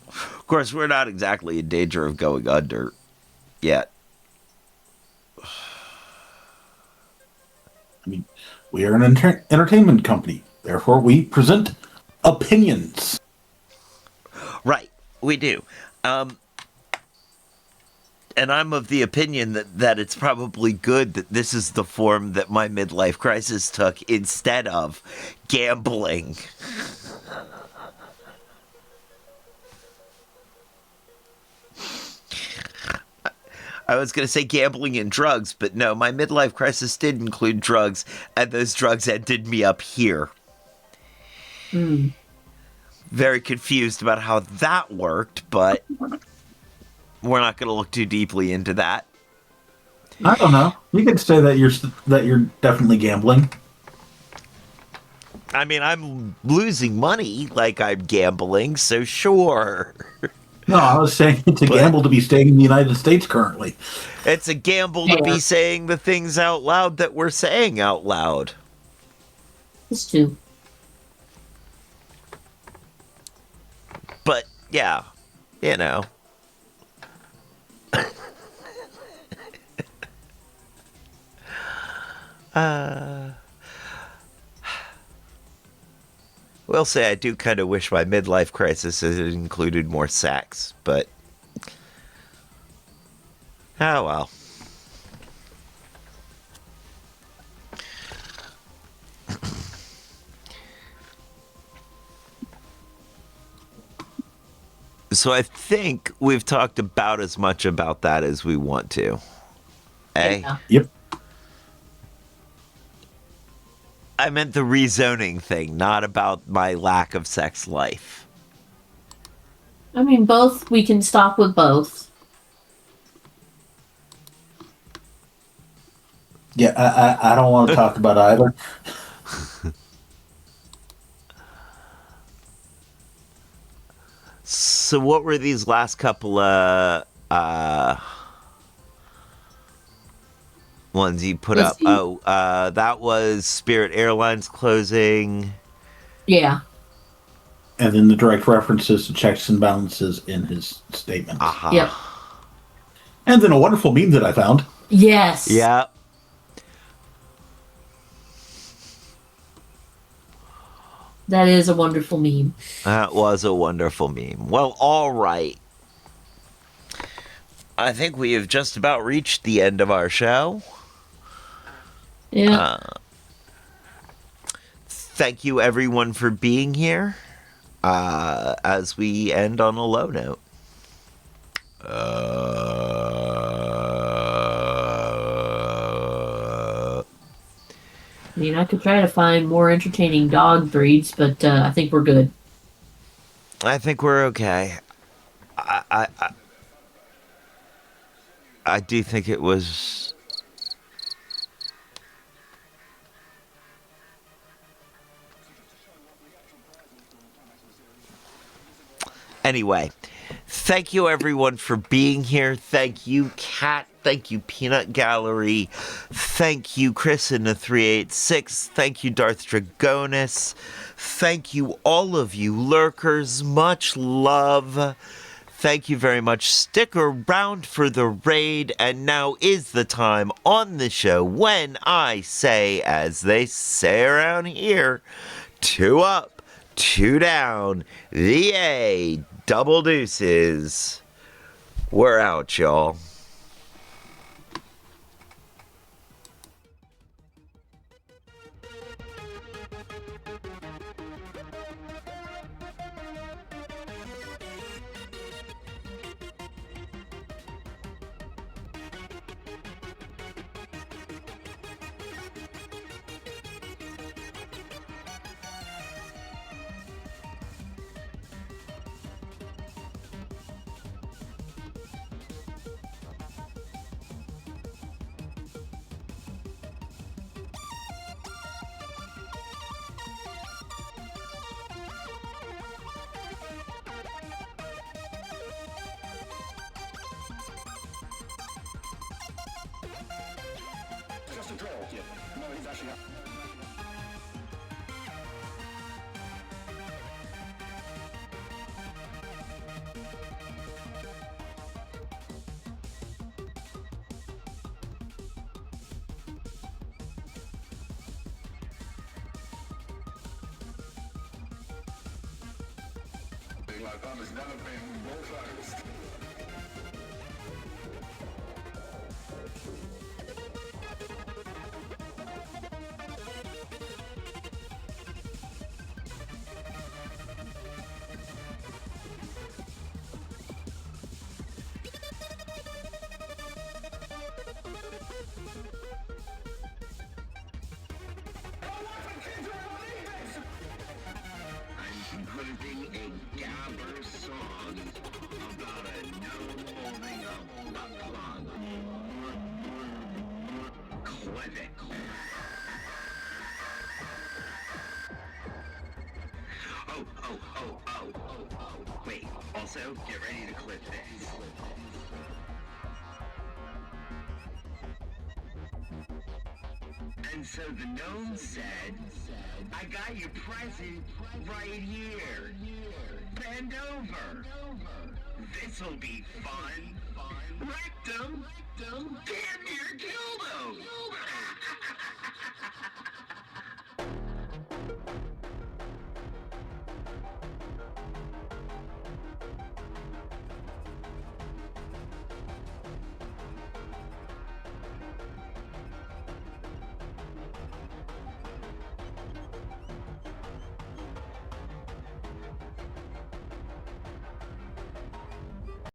Of course, we're not exactly in danger of going under yet. I mean, we are an entertainment company. Therefore, we present opinions. Right, we do. And I'm of the opinion that it's probably good that this is the form that my midlife crisis took instead of gambling. I was going to say gambling and drugs, but no, my midlife crisis did include drugs, and those drugs ended me up here. Very confused about how that worked, but we're not going to look too deeply into that. I don't know. You could say that you're definitely gambling. I mean, I'm losing money like I'm gambling, so sure. No, I was saying it's a gamble to be staying in the United States currently. It's a gamble to be saying the things out loud that we're saying out loud. It's too. But, yeah, you know. Will say I do kind of wish my midlife crisis had included more sex, but oh well. So I think we've talked about as much about that as we want to. Yeah. Yep. I meant the rezoning thing, not about my lack of sex life. I mean, both. We can stop with both. Yeah, I don't want to talk about either. So what were these last couple ones you put up? Oh, that was Spirit Airlines closing. Yeah. And then the direct references to checks and balances in his statement. Uh-huh. Yep. And then a wonderful meme that I found. Yes. Yeah. That is a wonderful meme. That was a wonderful meme. Well, all right. I think we have just about reached the end of our show. Yeah. Thank you, everyone, for being here. As we end on a low note. I mean, I could try to find more entertaining dog breeds, but I think we're good. I think we're okay. I do think it was. Anyway, thank you everyone for being here. Thank you, Kat, Thank you, Peanut Gallery. Thank you, Chris in the 386. Thank you, Darth Dragonis. Thank you, all of you lurkers. Much love. Thank you very much. Stick around for the raid, and now is the time on the show when I say, as they say around here, 2 up, 2 down, VA, double deuces. We're out, y'all. Just a drill. Yeah. No, he's actually not. My thumb has never been more closed. I'm composing a gabber song about a gnome holding a butt Clip it. Oh. Wait, also, get ready to clip this. And so the gnome said, I got your present right here. Bend over. This'll be fun. Rectum. Damn near killed him.